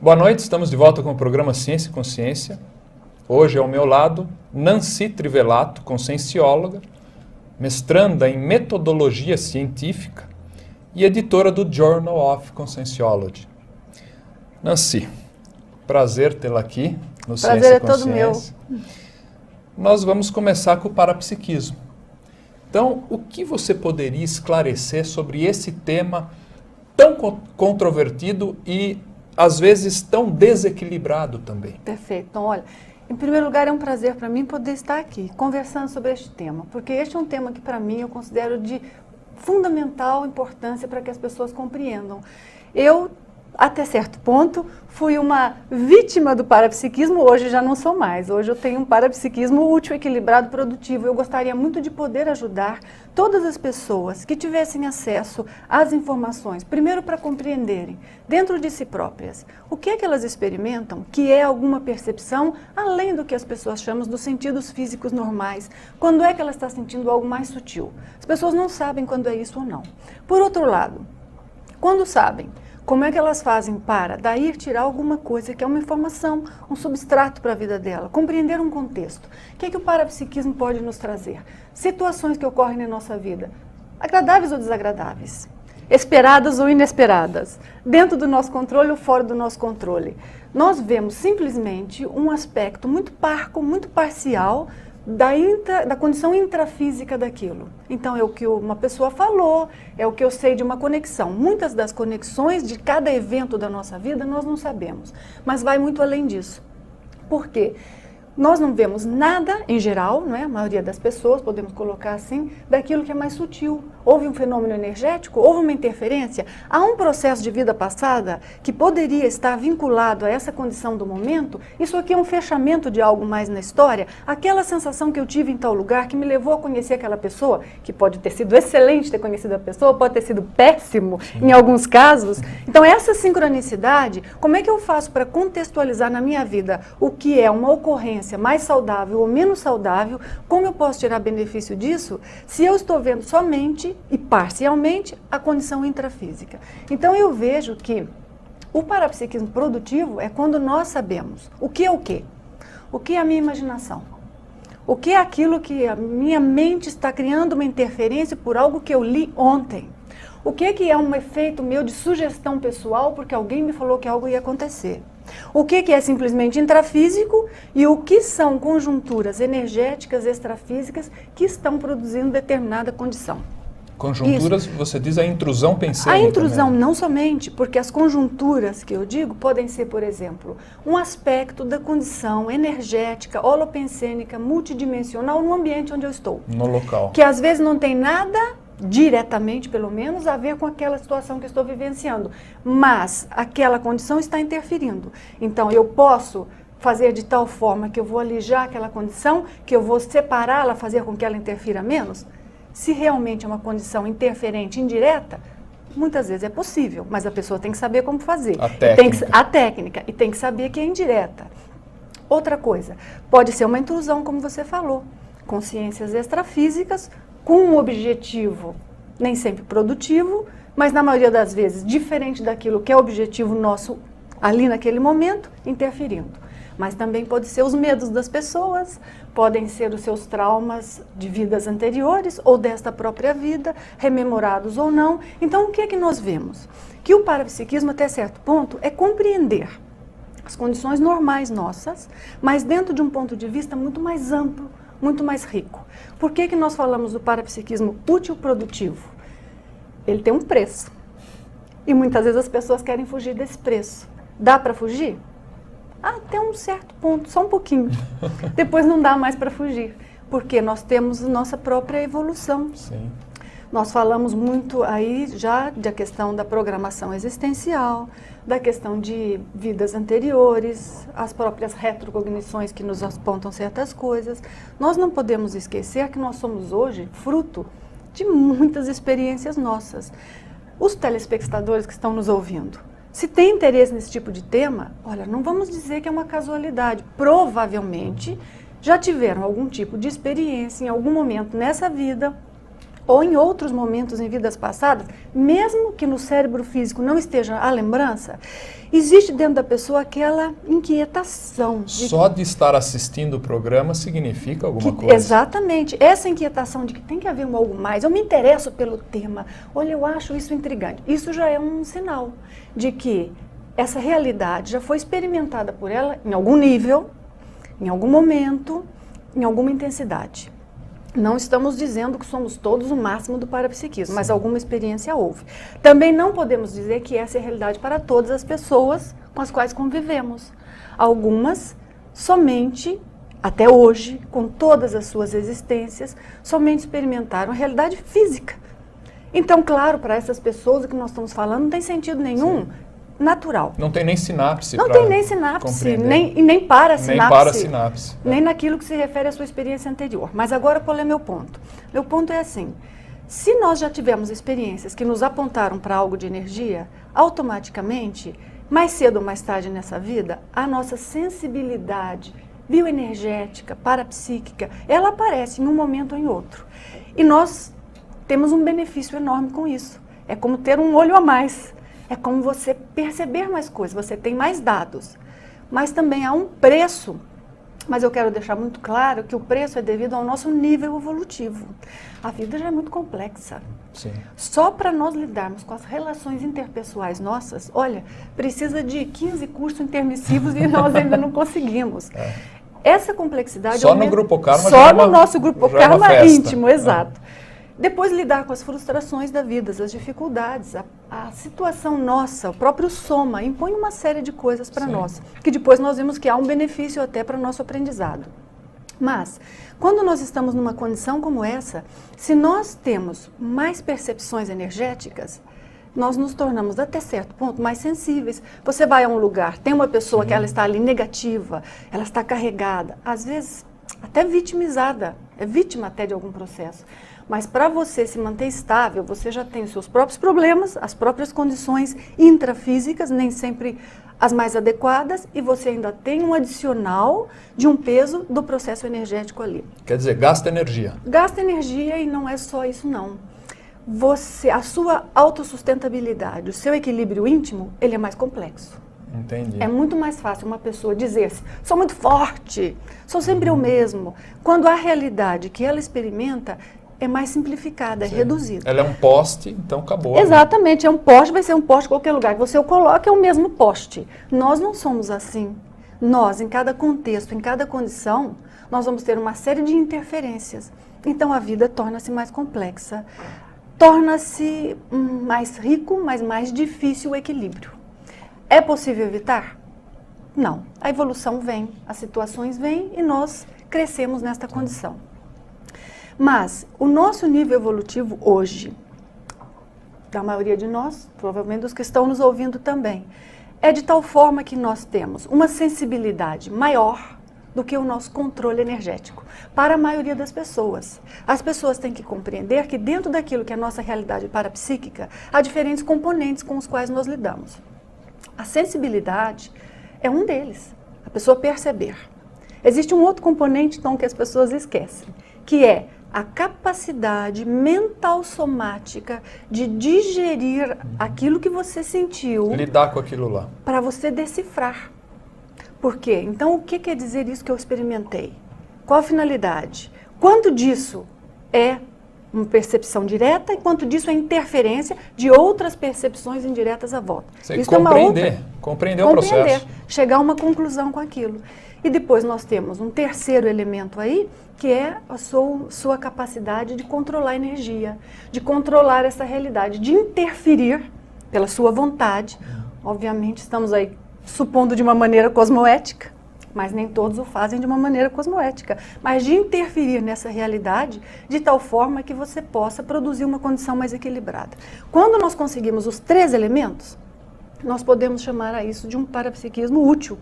Boa noite, estamos de volta com o programa Ciência e Consciência. Hoje ao meu lado, Nancy Trivelato, consciencióloga, mestranda em metodologia científica e editora do Journal of Conscienciology. Nancy, prazer tê-la aqui no Ciência e Consciência. Prazer é todo meu. Nós vamos começar com o parapsiquismo. Então, o que você poderia esclarecer sobre esse tema tão controvertido e às vezes tão desequilibrado também? Perfeito. Então, olha, em primeiro lugar é um prazer para mim poder estar aqui conversando sobre este tema, porque este é um tema que para mim eu considero de fundamental importância para que as pessoas compreendam. Eu, até certo ponto, fui uma vítima do parapsiquismo, hoje já não sou mais. Hoje eu tenho um parapsiquismo útil, equilibrado, produtivo. Eu gostaria muito de poder ajudar todas as pessoas que tivessem acesso às informações, primeiro para compreenderem, dentro de si próprias, o que é que elas experimentam, que é alguma percepção, além do que as pessoas chamam dos sentidos físicos normais. Quando é que ela está sentindo algo mais sutil? As pessoas não sabem quando é isso ou não. Por outro lado, quando sabem, como é que elas fazem para daí tirar alguma coisa que é uma informação, um substrato para a vida dela, compreender um contexto? O que é que o parapsiquismo pode nos trazer? Situações que ocorrem na nossa vida, agradáveis ou desagradáveis, esperadas ou inesperadas, dentro do nosso controle ou fora do nosso controle. Nós vemos simplesmente um aspecto muito parco, muito parcial, da condição intrafísica daquilo. Então é o que uma pessoa falou, é o que eu sei de uma conexão. Muitas das conexões de cada evento da nossa vida nós não sabemos, mas vai muito além disso. Por quê? Nós não vemos nada, em geral, não é? A maioria das pessoas, podemos colocar assim, daquilo que é mais sutil. Houve um fenômeno energético, houve uma interferência, há um processo de vida passada que poderia estar vinculado a essa condição do momento. Isso aqui é um fechamento de algo mais na história, aquela sensação que eu tive em tal lugar que me levou a conhecer aquela pessoa, que pode ter sido excelente ter conhecido a pessoa, pode ter sido péssimo em alguns casos. Então essa sincronicidade, como é que eu faço para contextualizar na minha vida o que é uma ocorrência mais saudável ou menos saudável, como eu posso tirar benefício disso se eu estou vendo somente e parcialmente a condição intrafísica? Então eu vejo que o parapsiquismo produtivo é quando nós sabemos o que é o quê? O que é a minha imaginação? O que é aquilo que a minha mente está criando uma interferência por algo que eu li ontem? O que é um efeito meu de sugestão pessoal porque alguém me falou que algo ia acontecer? O que é simplesmente intrafísico e o que são conjunturas energéticas extrafísicas que estão produzindo determinada condição? Conjunturas, isso. Você diz a intrusão pensênica. A intrusão também. Não somente, porque as conjunturas que eu digo podem ser, por exemplo, um aspecto da condição energética, holopensênica, multidimensional no ambiente onde eu estou. No local. Que às vezes não tem nada diretamente, pelo menos, a ver com aquela situação que eu estou vivenciando, mas aquela condição está interferindo. Então, eu posso fazer de tal forma que eu vou alijar aquela condição, que eu vou separá-la, fazer com que ela interfira menos? Se realmente é uma condição interferente indireta, muitas vezes é possível, mas a pessoa tem que saber como fazer. A técnica, e tem que saber que é indireta. Outra coisa, pode ser uma intrusão, como você falou, consciências extrafísicas, com um objetivo nem sempre produtivo, mas na maioria das vezes diferente daquilo que é o objetivo nosso ali naquele momento, interferindo. Mas também pode ser os medos das pessoas, podem ser os seus traumas de vidas anteriores ou desta própria vida, rememorados ou não. Então o que é que nós vemos? Que o parapsiquismo até certo ponto é compreender as condições normais nossas, mas dentro de um ponto de vista muito mais amplo, muito mais rico. Por que nós falamos do parapsiquismo útil produtivo? Ele tem um preço. E muitas vezes as pessoas querem fugir desse preço. Dá para fugir? Até um certo ponto, só um pouquinho. Depois não dá mais para fugir. Porque nós temos nossa própria evolução. Sim. Nós falamos muito aí já da questão da programação existencial, da questão de vidas anteriores, as próprias retrocognições que nos apontam certas coisas. Nós não podemos esquecer que nós somos hoje fruto de muitas experiências nossas. Os telespectadores que estão nos ouvindo, se tem interesse nesse tipo de tema, olha, não vamos dizer que é uma casualidade. Provavelmente já tiveram algum tipo de experiência em algum momento nessa vida, ou em outros momentos em vidas passadas, mesmo que no cérebro físico não esteja a lembrança, existe dentro da pessoa aquela inquietação. Só de estar assistindo o programa significa alguma coisa. Exatamente. Essa inquietação de que tem que haver algo mais. Eu me interesso pelo tema. Olha, eu acho isso intrigante. Isso já é um sinal de que essa realidade já foi experimentada por ela em algum nível, em algum momento, em alguma intensidade. Não estamos dizendo que somos todos o máximo do parapsiquismo, mas alguma experiência houve. Também não podemos dizer que essa é a realidade para todas as pessoas com as quais convivemos. Algumas somente, até hoje, com todas as suas existências, somente experimentaram a realidade física. Então, claro, para essas pessoas que nós estamos falando, não tem sentido nenhum natural. Não tem nem sinapse. Não tem nem sinapse, nem para sinapse. Nem para sinapse. Nem naquilo que se refere à sua experiência anterior. Mas agora, qual é meu ponto? Meu ponto é assim, se nós já tivemos experiências que nos apontaram para algo de energia, automaticamente, mais cedo ou mais tarde nessa vida, a nossa sensibilidade bioenergética, parapsíquica, ela aparece em um momento ou em outro. E nós temos um benefício enorme com isso. É como ter um olho a mais. É como você perceber mais coisas, você tem mais dados. Mas também há um preço. Mas eu quero deixar muito claro que o preço é devido ao nosso nível evolutivo. A vida já é muito complexa. Sim. Só para nós lidarmos com as relações interpessoais nossas, olha, precisa de 15 cursos intermissivos e nós ainda não conseguimos. Essa complexidade... Só no Grupo Karma só no nosso Grupo Karma íntimo, É. exato. Depois lidar com as frustrações da vida, as dificuldades, a situação nossa, o próprio soma, impõe uma série de coisas para nós, que depois nós vimos que há um benefício até para o nosso aprendizado. Mas, quando nós estamos numa condição como essa, se nós temos mais percepções energéticas, nós nos tornamos até certo ponto mais sensíveis. Você vai a um lugar, tem uma pessoa que ela está ali negativa, ela está carregada, às vezes até vitimizada, é vítima até de algum processo. Mas para você se manter estável, você já tem os seus próprios problemas, as próprias condições intrafísicas, nem sempre as mais adequadas, e você ainda tem um adicional de um peso do processo energético ali. Quer dizer, gasta energia. Gasta energia e não é só isso não. A sua autossustentabilidade, o seu equilíbrio íntimo, ele é mais complexo. Entendi. É muito mais fácil uma pessoa dizer-se, sou muito forte, sou sempre eu mesmo, quando a realidade que ela experimenta é mais simplificada, é reduzida. Ela é um poste, então acabou. Exatamente, é um poste, vai ser um poste em qualquer lugar que você o coloque, é o mesmo poste. Nós não somos assim. Nós, em cada contexto, em cada condição, nós vamos ter uma série de interferências. Então a vida torna-se mais complexa, torna-se mais rico, mas mais difícil o equilíbrio. É possível evitar? Não. A evolução vem, as situações vêm e nós crescemos nesta condição. Mas o nosso nível evolutivo hoje, da maioria de nós, provavelmente dos que estão nos ouvindo também, é de tal forma que nós temos uma sensibilidade maior do que o nosso controle energético, para a maioria das pessoas. As pessoas têm que compreender que dentro daquilo que é a nossa realidade parapsíquica, há diferentes componentes com os quais nós lidamos. A sensibilidade é um deles, a pessoa perceber. Existe um outro componente, então, que as pessoas esquecem, que é a capacidade mental somática de digerir aquilo que você sentiu. Lidar com aquilo lá. Para você decifrar. Por quê? Então, o que quer dizer isso que eu experimentei? Qual a finalidade? Quanto disso é uma percepção direta e quanto disso é interferência de outras percepções indiretas à volta? Isso compreender o processo. Chegar a uma conclusão com aquilo. E depois nós temos um terceiro elemento aí, que é a sua capacidade de controlar a energia, de controlar essa realidade, de interferir pela sua vontade. Obviamente estamos aí supondo de uma maneira cosmoética, mas nem todos o fazem de uma maneira cosmoética, mas de interferir nessa realidade de tal forma que você possa produzir uma condição mais equilibrada. Quando nós conseguimos os 3 elementos, nós podemos chamar a isso de um parapsiquismo útil,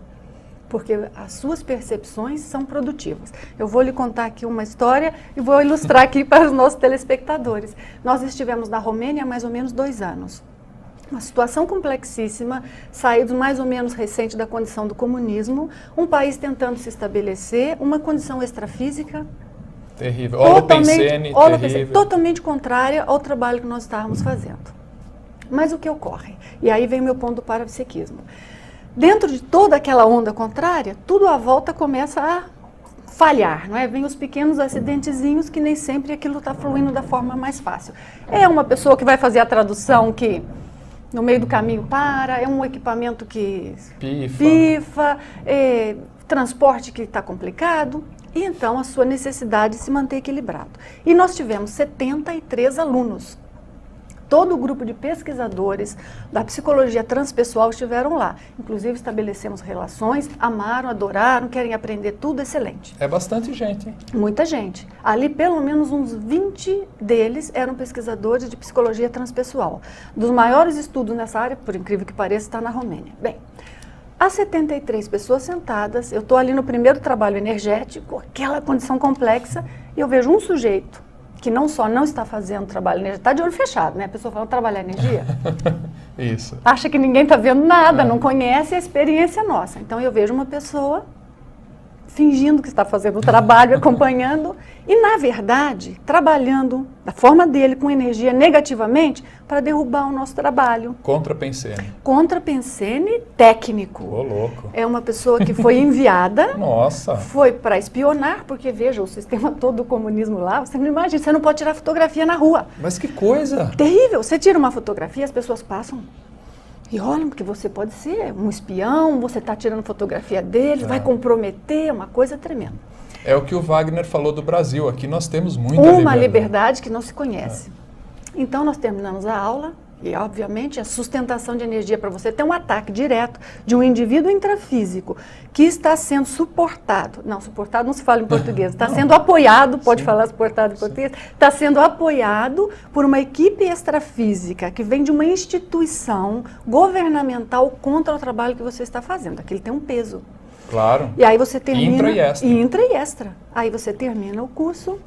porque as suas percepções são produtivas. Eu vou lhe contar aqui uma história e vou ilustrar aqui para os nossos telespectadores. Nós estivemos na Romênia há mais ou menos 2 anos. Uma situação complexíssima, saído mais ou menos recente da condição do comunismo, um país tentando se estabelecer, uma condição extrafísica Terrível. Holopensene, terrível. Totalmente contrária ao trabalho que nós estávamos fazendo. Mas o que ocorre? E aí vem o meu ponto do parapsiquismo. Dentro de toda aquela onda contrária, tudo à volta começa a falhar, não é? Vem os pequenos acidentezinhos que nem sempre aquilo está fluindo da forma mais fácil. É uma pessoa que vai fazer a tradução que no meio do caminho para, é um equipamento que pifa, é transporte que está complicado, e então a sua necessidade de se manter equilibrado. E nós tivemos 73 alunos. Todo o grupo de pesquisadores da psicologia transpessoal estiveram lá. Inclusive estabelecemos relações, amaram, adoraram, querem aprender tudo, excelente. É bastante gente, hein? Muita gente. Ali pelo menos uns 20 deles eram pesquisadores de psicologia transpessoal. Dos maiores estudos nessa área, por incrível que pareça, está na Romênia. Bem, as 73 pessoas sentadas, eu estou ali no primeiro trabalho energético, aquela condição complexa, e eu vejo um sujeito que não só não está fazendo trabalho energético, está de olho fechado, né? A pessoa fala, trabalhar energia? Isso. Acha que ninguém está vendo nada, não conhece a experiência nossa. Então eu vejo uma pessoa fingindo que está fazendo o trabalho, acompanhando, e na verdade, trabalhando da forma dele, com energia negativamente, para derrubar o nosso trabalho. Contrapensene. Contrapensene técnico. Ô, louco. É uma pessoa que foi enviada, Nossa. foi para espionar, porque veja, o sistema todo do comunismo lá, você não imagina, você não pode tirar fotografia na rua. Mas que coisa. Terrível, você tira uma fotografia, as pessoas passam e olham, porque você pode ser um espião, você está tirando fotografia deles, vai comprometer, uma coisa tremenda. É o que o Wagner falou do Brasil, aqui nós temos muita Uma liberdade que não se conhece. Então nós terminamos a aula e obviamente a sustentação de energia para você ter um ataque direto de um indivíduo intrafísico que está sendo suportado, não se fala em português, está sendo apoiado, pode falar suportado em português, está sendo apoiado por uma equipe extrafísica que vem de uma instituição governamental contra o trabalho que você está fazendo. Aquilo tem um peso. Claro. E aí você termina... Intra e extra. Intra e extra. Aí você termina o curso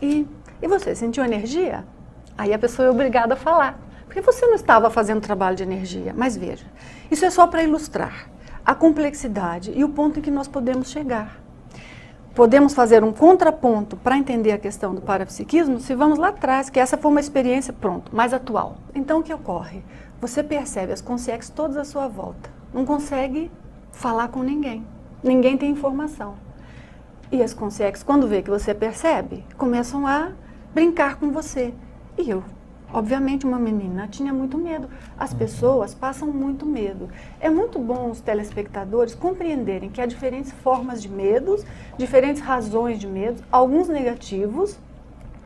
e você sentiu energia? Aí a pessoa é obrigada a falar. Porque você não estava fazendo trabalho de energia. Mas veja, isso é só para ilustrar a complexidade e o ponto em que nós podemos chegar. Podemos fazer um contraponto para entender a questão do parapsiquismo se vamos lá atrás, que essa foi uma experiência, pronto, mais atual. Então o que ocorre? Você percebe as consciências todas à sua volta. Não consegue falar com ninguém. Ninguém tem informação. E as consciências, quando vê que você percebe, começam a brincar com você. E eu, obviamente, uma menina, tinha muito medo. As pessoas passam muito medo. É muito bom os telespectadores compreenderem que há diferentes formas de medos, diferentes razões de medos, alguns negativos,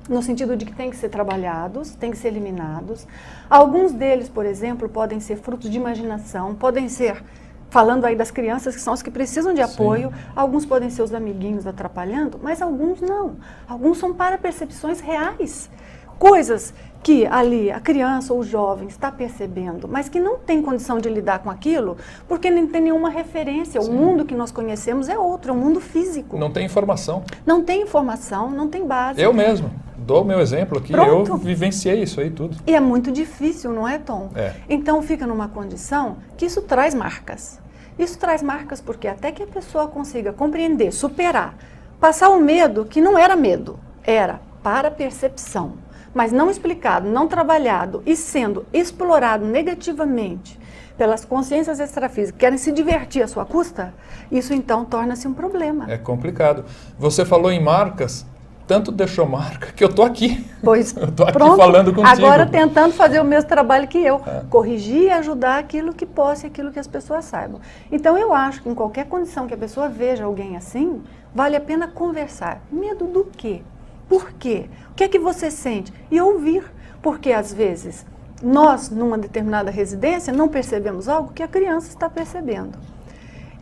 no sentido de que têm que ser trabalhados, têm que ser eliminados. Alguns deles, por exemplo, podem ser frutos de imaginação, podem ser, falando aí das crianças, que são as que precisam de apoio, alguns podem ser os amiguinhos atrapalhando, mas alguns não. Alguns são para percepções reais. Coisas que ali a criança ou o jovem está percebendo, mas que não tem condição de lidar com aquilo, porque não tem nenhuma referência. O mundo que nós conhecemos é outro, é um mundo físico. Não tem informação. Não tem informação, não tem base. Eu mesmo, dou meu exemplo aqui, Pronto. Eu vivenciei isso aí tudo. E é muito difícil, não é, Tom? É. Então fica numa condição que isso traz marcas. Isso traz marcas porque até que a pessoa consiga compreender, superar, passar o medo, que não era medo, era para percepção, mas não explicado, não trabalhado e sendo explorado negativamente pelas consciências extrafísicas que querem se divertir à sua custa, isso então torna-se um problema. É complicado. Você falou em marcas, tanto deixou marca que eu tô aqui. Pois, eu tô aqui pronto, falando contigo. agora tentando fazer o mesmo trabalho que eu, corrigir e ajudar aquilo que possa e aquilo que as pessoas saibam. Então eu acho que em qualquer condição que a pessoa veja alguém assim, vale a pena conversar. Medo do quê? Por quê? O que é que você sente? E ouvir, porque às vezes nós, numa determinada residência, não percebemos algo que a criança está percebendo.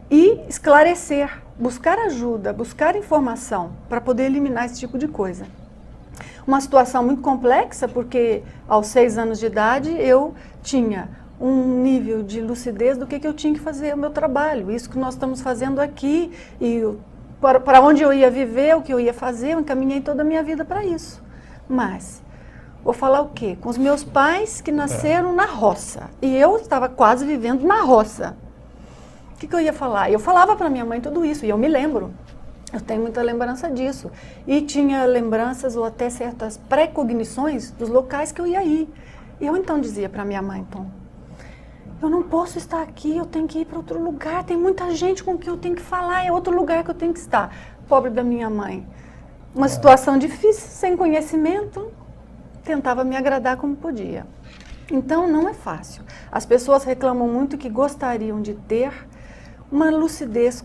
E esclarecer, buscar ajuda, buscar informação para poder eliminar esse tipo de coisa. Uma situação muito complexa, porque aos 6 anos de idade eu tinha um nível de lucidez do que eu tinha que fazer o meu trabalho, isso que nós estamos fazendo aqui, e para onde eu ia viver, o que eu ia fazer, eu encaminhei toda a minha vida para isso. Mas, vou falar o quê? Com os meus pais que nasceram na roça, e eu estava quase vivendo na roça. O que eu ia falar? Eu falava para minha mãe tudo isso, e eu me lembro. Eu tenho muita lembrança disso. E tinha lembranças ou até certas pré-cognições dos locais que eu ia ir. E eu então dizia para minha mãe, Tom, eu não posso estar aqui, eu tenho que ir para outro lugar, tem muita gente com quem eu tenho que falar, é outro lugar que eu tenho que estar. Pobre da minha mãe. Uma situação difícil, sem conhecimento, tentava me agradar como podia. Então não é fácil. As pessoas reclamam muito que gostariam de ter uma lucidez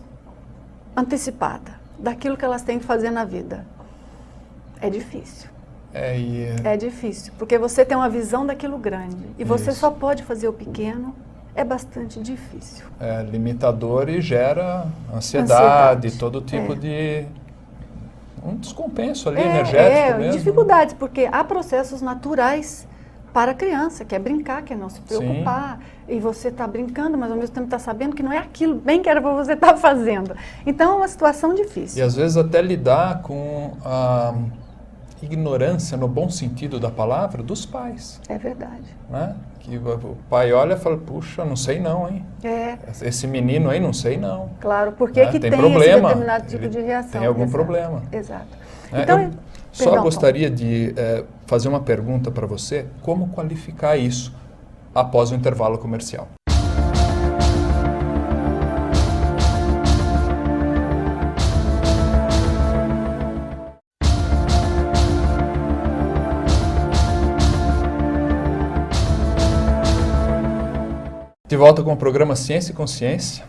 antecipada daquilo que elas têm que fazer na vida. É difícil. É difícil, porque você tem uma visão daquilo grande e você só pode fazer o pequeno, é bastante difícil. É limitador e gera ansiedade. Todo tipo de um descompenso ali, energético mesmo. Dificuldades, porque há processos naturais para a criança, que é brincar, que é não se preocupar, e você está brincando, mas ao mesmo tempo está sabendo que não é aquilo bem que era para você estar fazendo. Então é uma situação difícil. E às vezes até lidar com a ignorância, no bom sentido da palavra, dos pais. É verdade. Né? Que o pai olha e fala, puxa, não sei não, hein? Esse menino aí, não sei não. Claro, porque que tem problema, esse determinado tipo de reação. Tem algum problema. Exato. Então, eu só gostaria de fazer uma pergunta para você, como qualificar isso após o intervalo comercial. De volta com o programa Ciência e Consciência.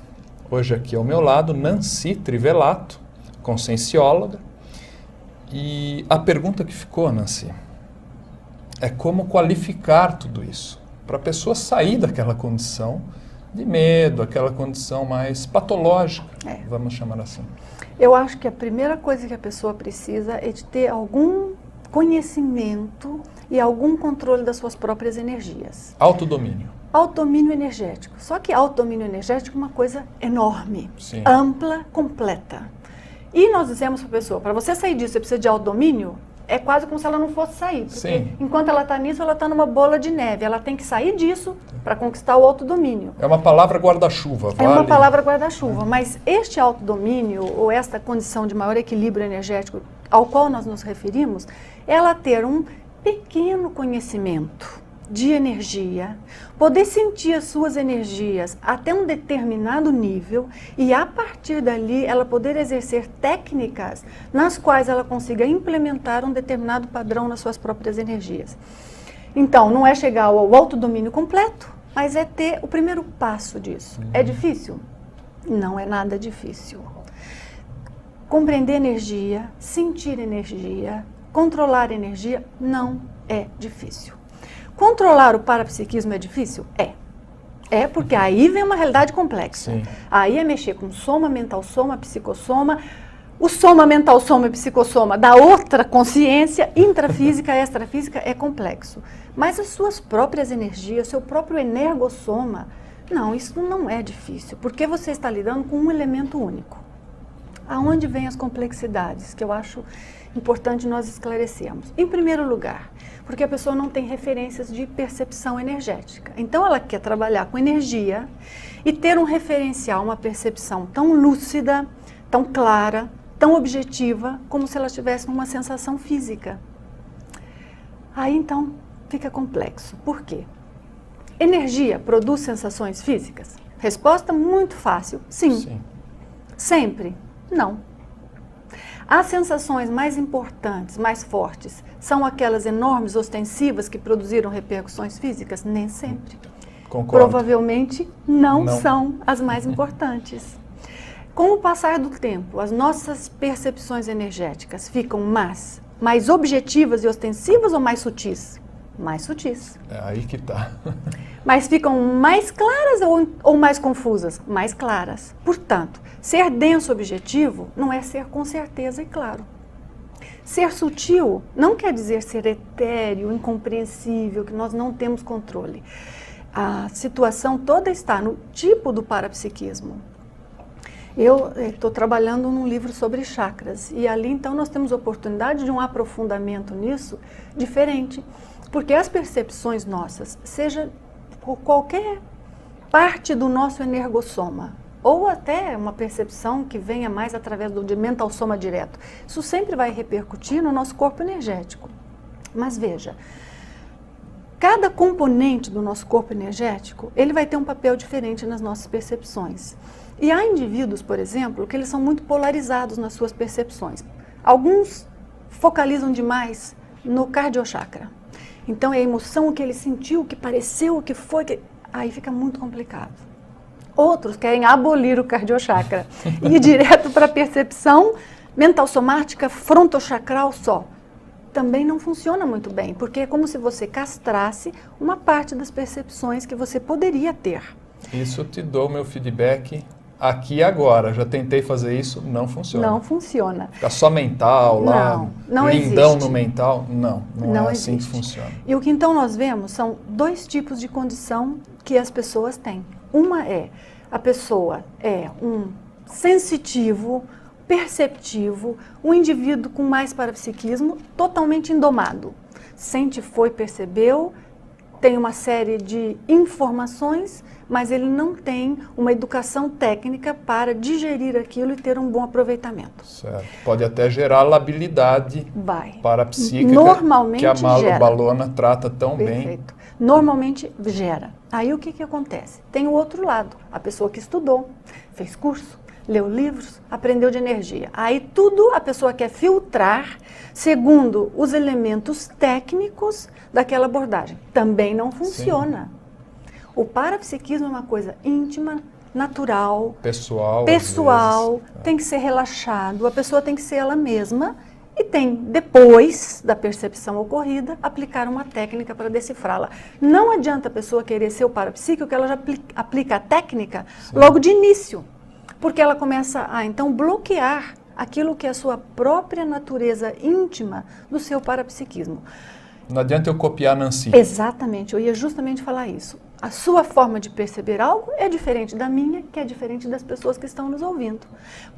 Hoje aqui ao meu lado, Nancy Trivelato, consciencióloga. E a pergunta que ficou, Nancy, é como qualificar tudo isso para a pessoa sair daquela condição de medo, aquela condição mais patológica, vamos chamar assim. Eu acho que a primeira coisa que a pessoa precisa é de ter algum conhecimento e algum controle das suas próprias energias. Autodomínio. Autodomínio energético. Só que autodomínio energético é uma coisa enorme, ampla, completa. E nós dizemos para a pessoa, para você sair disso, você precisa de autodomínio, é quase como se ela não fosse sair. Porque enquanto ela está nisso, ela está numa bola de neve. Ela tem que sair disso para conquistar o autodomínio. É uma palavra guarda-chuva, vale? É uma palavra guarda-chuva, mas este autodomínio, ou esta condição de maior equilíbrio energético ao qual nós nos referimos, ela ter um pequeno conhecimento de energia, poder sentir as suas energias até um determinado nível e a partir dali ela poder exercer técnicas nas quais ela consiga implementar um determinado padrão nas suas próprias energias. Então, não é chegar ao autodomínio completo, mas é ter o primeiro passo disso. É difícil? Não é nada difícil. Compreender energia, sentir energia, controlar energia, não é difícil. Controlar o parapsiquismo é difícil? É porque aí vem uma realidade complexa. Aí é mexer com soma, mental soma, psicossoma, o soma, mental soma e psicossoma da outra consciência, intrafísica, extrafísica, é complexo. Mas as suas próprias energias, seu próprio energossoma, não, isso não é difícil, porque você está lidando com um elemento único. Aonde vêm as complexidades, que eu acho importante nós esclarecermos? Em primeiro lugar, porque a pessoa não tem referências de percepção energética. Então ela quer trabalhar com energia e ter um referencial, uma percepção tão lúcida, tão clara, tão objetiva, como se ela tivesse uma sensação física. Aí então fica complexo. Por quê? Energia produz sensações físicas? Resposta muito fácil, sim. Sempre? Não. As sensações mais importantes, mais fortes, são aquelas enormes, ostensivas, que produziram repercussões físicas? Nem sempre. Concordo. Provavelmente não são as mais importantes. Com o passar do tempo, as nossas percepções energéticas ficam mais objetivas e ostensivas ou mais sutis? Mais sutis. É aí que está. Mas ficam mais claras ou mais confusas? Mais claras. Portanto, ser denso objetivo não é ser com certeza e claro. Ser sutil não quer dizer ser etéreo, incompreensível, que nós não temos controle. A situação toda está no tipo do parapsiquismo. Eu estou trabalhando num livro sobre chakras e ali então nós temos oportunidade de um aprofundamento nisso diferente. Porque as percepções nossas, seja por qualquer parte do nosso energossoma, ou até uma percepção que venha mais através de mental soma direto. Isso sempre vai repercutir no nosso corpo energético. Mas veja, cada componente do nosso corpo energético, ele vai ter um papel diferente nas nossas percepções. E há indivíduos, por exemplo, que eles são muito polarizados nas suas percepções. Alguns focalizam demais no cardiochakra. Então é a emoção, o que ele sentiu, o que pareceu, o que foi, aí fica muito complicado. Outros querem abolir o cardiochakra e ir direto para a percepção mental somática frontochacral só. Também não funciona muito bem, porque é como se você castrasse uma parte das percepções que você poderia ter. Isso te dou meu feedback aqui e agora. Já tentei fazer isso, não funciona. Não funciona. Fica só mental lá, não lindão existe. No mental. Não é assim existe. que funciona. E o que então nós vemos são dois tipos de condição que as pessoas têm. Uma é, a pessoa é um sensitivo, perceptivo, um indivíduo com mais parapsiquismo, totalmente indomado. Sente, foi, percebeu, tem uma série de informações, mas ele não tem uma educação técnica para digerir aquilo e ter um bom aproveitamento. Certo. Pode até gerar labilidade parapsíquica, normalmente que a gera. Balona trata tão Perfeito. Normalmente gera. Aí o que acontece? Tem o outro lado, a pessoa que estudou, fez curso, leu livros, aprendeu de energia. Aí tudo a pessoa quer filtrar segundo os elementos técnicos daquela abordagem. Também não funciona. Sim. O parapsiquismo é uma coisa íntima, natural, pessoal, tem que ser relaxado, a pessoa tem que ser ela mesma e tem, depois da percepção ocorrida, aplicar uma técnica para decifrá-la. Não adianta a pessoa querer ser o parapsíquico, que ela já aplica a técnica logo de início, porque ela começa a, então, bloquear aquilo que é a sua própria natureza íntima do seu parapsiquismo. Não adianta eu copiar Nancy. Exatamente, eu ia justamente falar isso. A sua forma de perceber algo é diferente da minha, que é diferente das pessoas que estão nos ouvindo.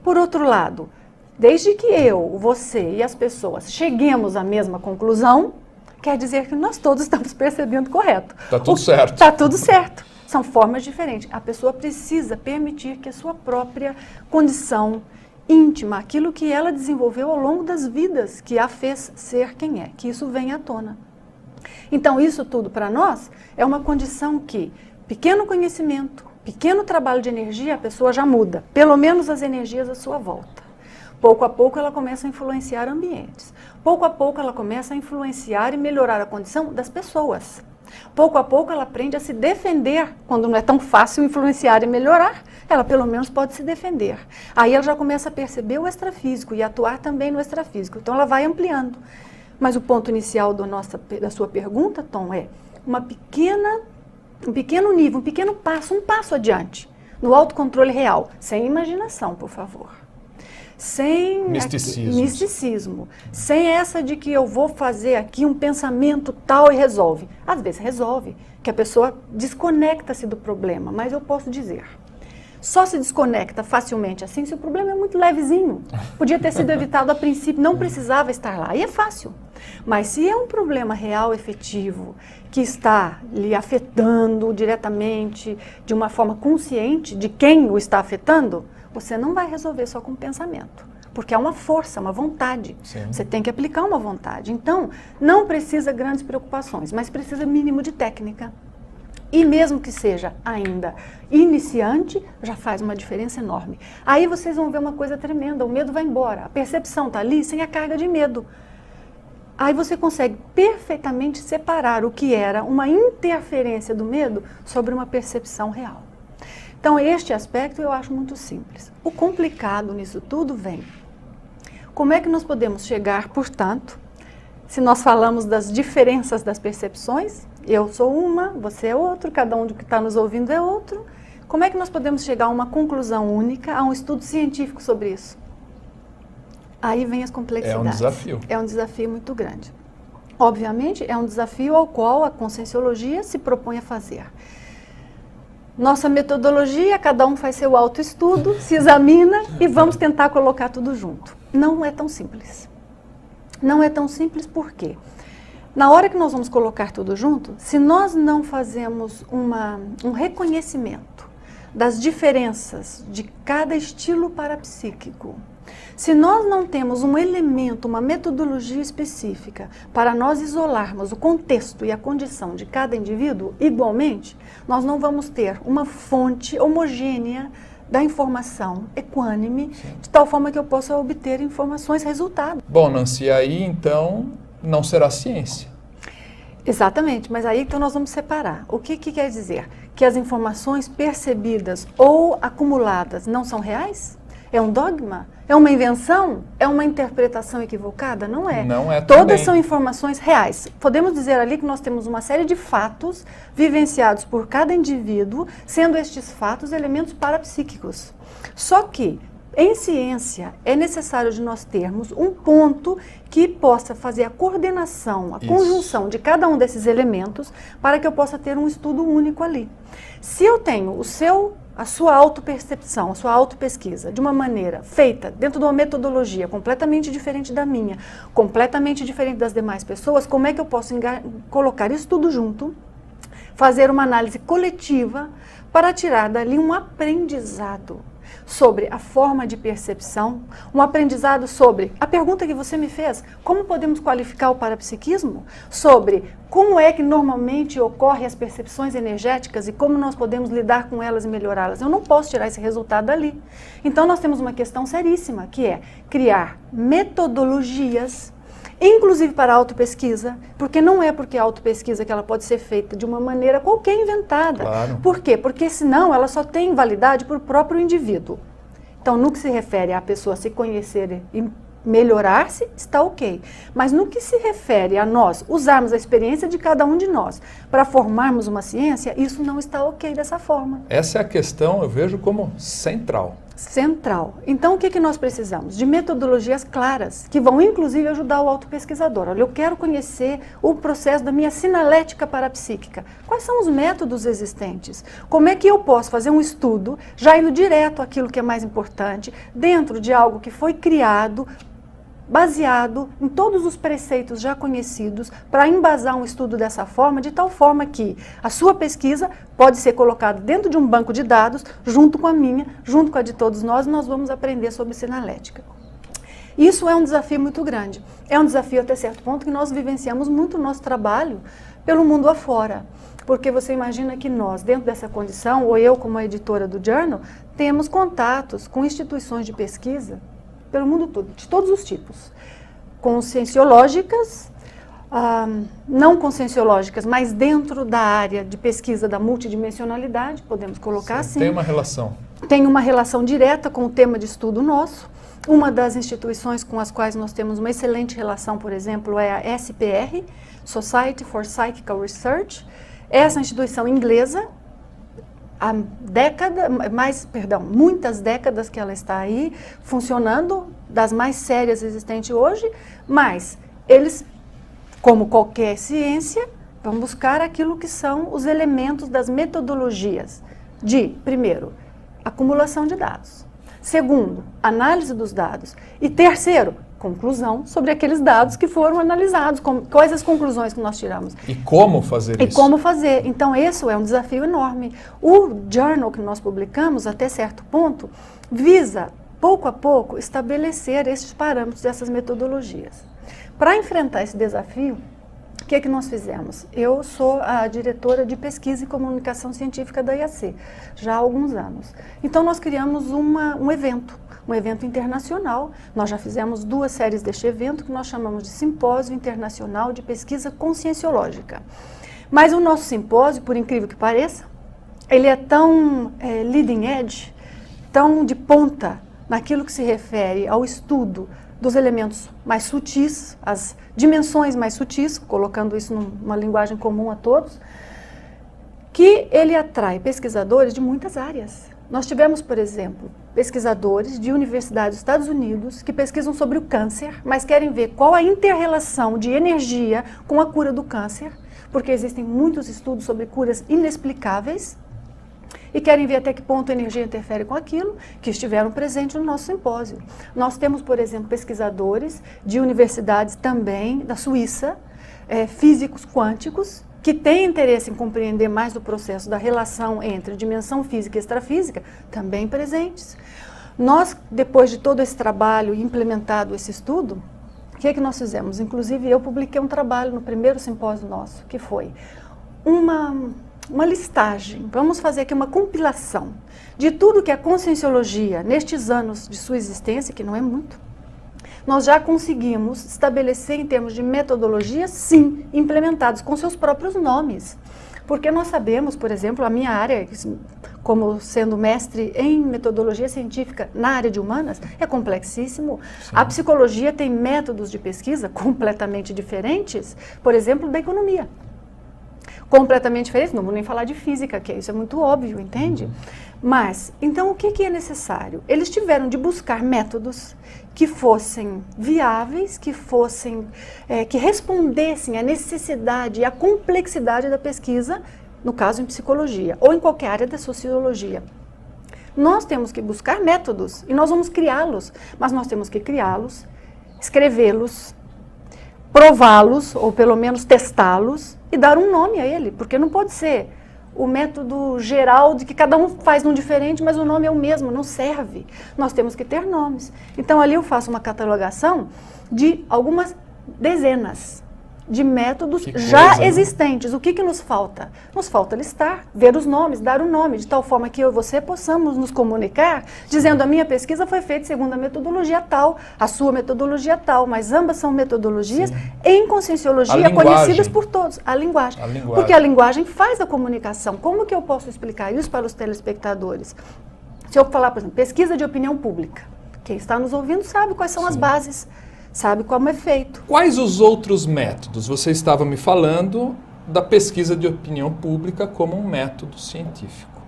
Por outro lado, desde que eu, você e as pessoas cheguemos à mesma conclusão, quer dizer que nós todos estamos percebendo correto. Está tudo certo. Está tudo certo. São formas diferentes. A pessoa precisa permitir que a sua própria condição íntima, aquilo que ela desenvolveu ao longo das vidas, que a fez ser quem é, que isso venha à tona. Então, isso tudo para nós é uma condição que, pequeno conhecimento, pequeno trabalho de energia, a pessoa já muda, pelo menos as energias à sua volta. Pouco a pouco ela começa a influenciar ambientes. Pouco a pouco ela começa a influenciar e melhorar a condição das pessoas. Pouco a pouco ela aprende a se defender, quando não é tão fácil influenciar e melhorar, ela pelo menos pode se defender. Aí ela já começa a perceber o extrafísico e atuar também no extrafísico. Então ela vai ampliando. Mas o ponto inicial da sua pergunta, Tom, é um pequeno nível, um pequeno passo, um passo adiante, no autocontrole real, sem imaginação, por favor. Sem misticismo, sem essa de que eu vou fazer aqui um pensamento tal e resolve. Às vezes resolve, que a pessoa desconecta-se do problema, mas eu posso dizer, só se desconecta facilmente assim se o problema é muito levezinho. Podia ter sido evitado a princípio, não precisava estar lá, e é fácil. Mas se é um problema real, efetivo, que está lhe afetando diretamente, de uma forma consciente de quem o está afetando, você não vai resolver só com pensamento, porque é uma força, uma vontade. Sim. Você tem que aplicar uma vontade. Então, não precisa grandes preocupações, mas precisa mínimo de técnica. E mesmo que seja ainda iniciante, já faz uma diferença enorme. Aí vocês vão ver uma coisa tremenda, o medo vai embora, a percepção está ali sem a carga de medo. Aí você consegue perfeitamente separar o que era uma interferência do medo sobre uma percepção real. Então, este aspecto eu acho muito simples. O complicado nisso tudo vem. Como é que nós podemos chegar, portanto, se nós falamos das diferenças das percepções, eu sou uma, você é outro, cada um que está nos ouvindo é outro, como é que nós podemos chegar a uma conclusão única, a um estudo científico sobre isso? Aí vem as complexidades. É um desafio. É um desafio muito grande. Obviamente, é um desafio ao qual a Conscienciologia se propõe a fazer. Nossa metodologia, cada um faz seu autoestudo, se examina e vamos tentar colocar tudo junto. Não é tão simples. Não é tão simples por quê? Na hora que nós vamos colocar tudo junto, se nós não fazemos um reconhecimento das diferenças de cada estilo parapsíquico. Se nós não temos um elemento, uma metodologia específica para nós isolarmos o contexto e a condição de cada indivíduo igualmente, nós não vamos ter uma fonte homogênea da informação equânime, de tal forma que eu possa obter informações, resultados. Bom, Nancy, aí então não será ciência. Exatamente, mas aí então nós vamos separar. O que quer dizer? Que as informações percebidas ou acumuladas não são reais? É um dogma? É uma invenção? É uma interpretação equivocada? Não é. Não é Todas também. são informações reais. Podemos dizer ali que nós temos uma série de fatos vivenciados por cada indivíduo, sendo estes fatos elementos parapsíquicos. Só que, em ciência, é necessário de nós termos um ponto que possa fazer a coordenação, a conjunção de cada um desses elementos para que eu possa ter um estudo único ali. Se eu tenho a sua autopercepção, a sua autopesquisa, de uma maneira feita dentro de uma metodologia completamente diferente da minha, completamente diferente das demais pessoas, como é que eu posso colocar isso tudo junto, fazer uma análise coletiva para tirar dali um aprendizado sobre a forma de percepção, um aprendizado sobre a pergunta que você me fez, como podemos qualificar o parapsiquismo? Sobre como é que normalmente ocorrem as percepções energéticas e como nós podemos lidar com elas e melhorá-las. Eu não posso tirar esse resultado dali. Então nós temos uma questão seríssima, que é criar metodologias, inclusive para a autopesquisa, porque não é porque a autopesquisa que ela pode ser feita de uma maneira qualquer inventada. Claro. Por quê? Porque senão ela só tem validade para o próprio indivíduo. Então, no que se refere à pessoa se conhecer e melhorar-se, está ok. Mas no que se refere a nós usarmos a experiência de cada um de nós para formarmos uma ciência, isso não está ok dessa forma. Essa é a questão, eu vejo como central. Central. Então, o que nós precisamos? De metodologias claras, que vão inclusive ajudar o autopesquisador. Olha, eu quero conhecer o processo da minha sinalética parapsíquica. Quais são os métodos existentes? Como é que eu posso fazer um estudo, já indo direto àquilo que é mais importante, dentro de algo que foi criado, baseado em todos os preceitos já conhecidos, para embasar um estudo dessa forma, de tal forma que a sua pesquisa pode ser colocada dentro de um banco de dados, junto com a minha, junto com a de todos nós, e nós vamos aprender sobre sinalética. Isso é um desafio muito grande. É um desafio até certo ponto que nós vivenciamos muito o nosso trabalho pelo mundo afora. Porque você imagina que nós, dentro dessa condição, ou eu como a editora do Journal, temos contatos com instituições de pesquisa pelo mundo todo, de todos os tipos, conscienciológicas, não conscienciológicas, mas dentro da área de pesquisa da multidimensionalidade, podemos colocar assim. Tem uma relação. Tem uma relação direta com o tema de estudo nosso. Uma das instituições com as quais nós temos uma excelente relação, por exemplo, é a SPR, Society for Psychical Research. Essa instituição inglesa, há muitas décadas que ela está aí funcionando, das mais sérias existentes hoje, mas eles, como qualquer ciência, vão buscar aquilo que são os elementos das metodologias de, primeiro, acumulação de dados, segundo, análise dos dados e terceiro, conclusão sobre aqueles dados que foram analisados, quais as conclusões que nós tiramos. E como fazer isso? E como fazer. Então, esse é um desafio enorme. O journal que nós publicamos, até certo ponto, visa, pouco a pouco, estabelecer esses parâmetros, essas metodologias. Para enfrentar esse desafio, o que nós fizemos? Eu sou a diretora de pesquisa e comunicação científica da IAC, já há alguns anos. Então, nós criamos um evento internacional. Nós já fizemos 2 séries deste evento, que nós chamamos de Simpósio Internacional de Pesquisa Conscienciológica. Mas o nosso simpósio, por incrível que pareça, ele é tão leading edge, tão de ponta, naquilo que se refere ao estudo dos elementos mais sutis, as dimensões mais sutis, colocando isso numa linguagem comum a todos, que ele atrai pesquisadores de muitas áreas. Nós tivemos, por exemplo, pesquisadores de universidades dos Estados Unidos que pesquisam sobre o câncer, mas querem ver qual a inter-relação de energia com a cura do câncer, porque existem muitos estudos sobre curas inexplicáveis, e querem ver até que ponto a energia interfere com aquilo, que estiveram presentes no nosso simpósio. Nós temos, por exemplo, pesquisadores de universidades também da Suíça, físicos quânticos, que têm interesse em compreender mais do processo da relação entre dimensão física e extrafísica, também presentes. Nós, depois de todo esse trabalho e implementado esse estudo, o que é que nós fizemos? Inclusive, eu publiquei um trabalho no primeiro simpósio nosso, que foi uma listagem, vamos fazer aqui uma compilação de tudo que a Conscienciologia, nestes anos de sua existência, que não é muito, nós já conseguimos estabelecer em termos de metodologia, sim, implementados com seus próprios nomes. Porque nós sabemos, por exemplo, a minha área, como sendo mestre em metodologia científica na área de humanas, é complexíssimo. Sim. A psicologia tem métodos de pesquisa completamente diferentes, por exemplo, da economia. Completamente diferentes, não vou nem falar de física, que isso é muito óbvio, entende? Mas, então, o que é necessário? Eles tiveram de buscar métodos que fossem viáveis, que respondessem à necessidade e à complexidade da pesquisa, no caso em psicologia, ou em qualquer área da sociologia. Nós temos que buscar métodos, e nós vamos criá-los, mas nós temos que criá-los, escrevê-los, prová-los, ou pelo menos testá-los, e dar um nome a ele, porque não pode ser o método geral de que cada um faz um diferente, mas o nome é o mesmo, não serve. Nós temos que ter nomes. Então, ali eu faço uma catalogação de algumas dezenas de métodos já existentes. O que nos falta? Nos falta listar, ver os nomes, dar o nome, de tal forma que eu e você possamos nos comunicar, dizendo a minha pesquisa foi feita segundo a metodologia tal, a sua metodologia tal, mas ambas são metodologias em conscienciologia conhecidas por todos. A linguagem. Porque a linguagem faz a comunicação. Como que eu posso explicar isso para os telespectadores? Se eu falar, por exemplo, pesquisa de opinião pública, quem está nos ouvindo sabe quais são as bases, sabe como é feito. Quais os outros métodos? Você estava me falando da pesquisa de opinião pública como um método científico.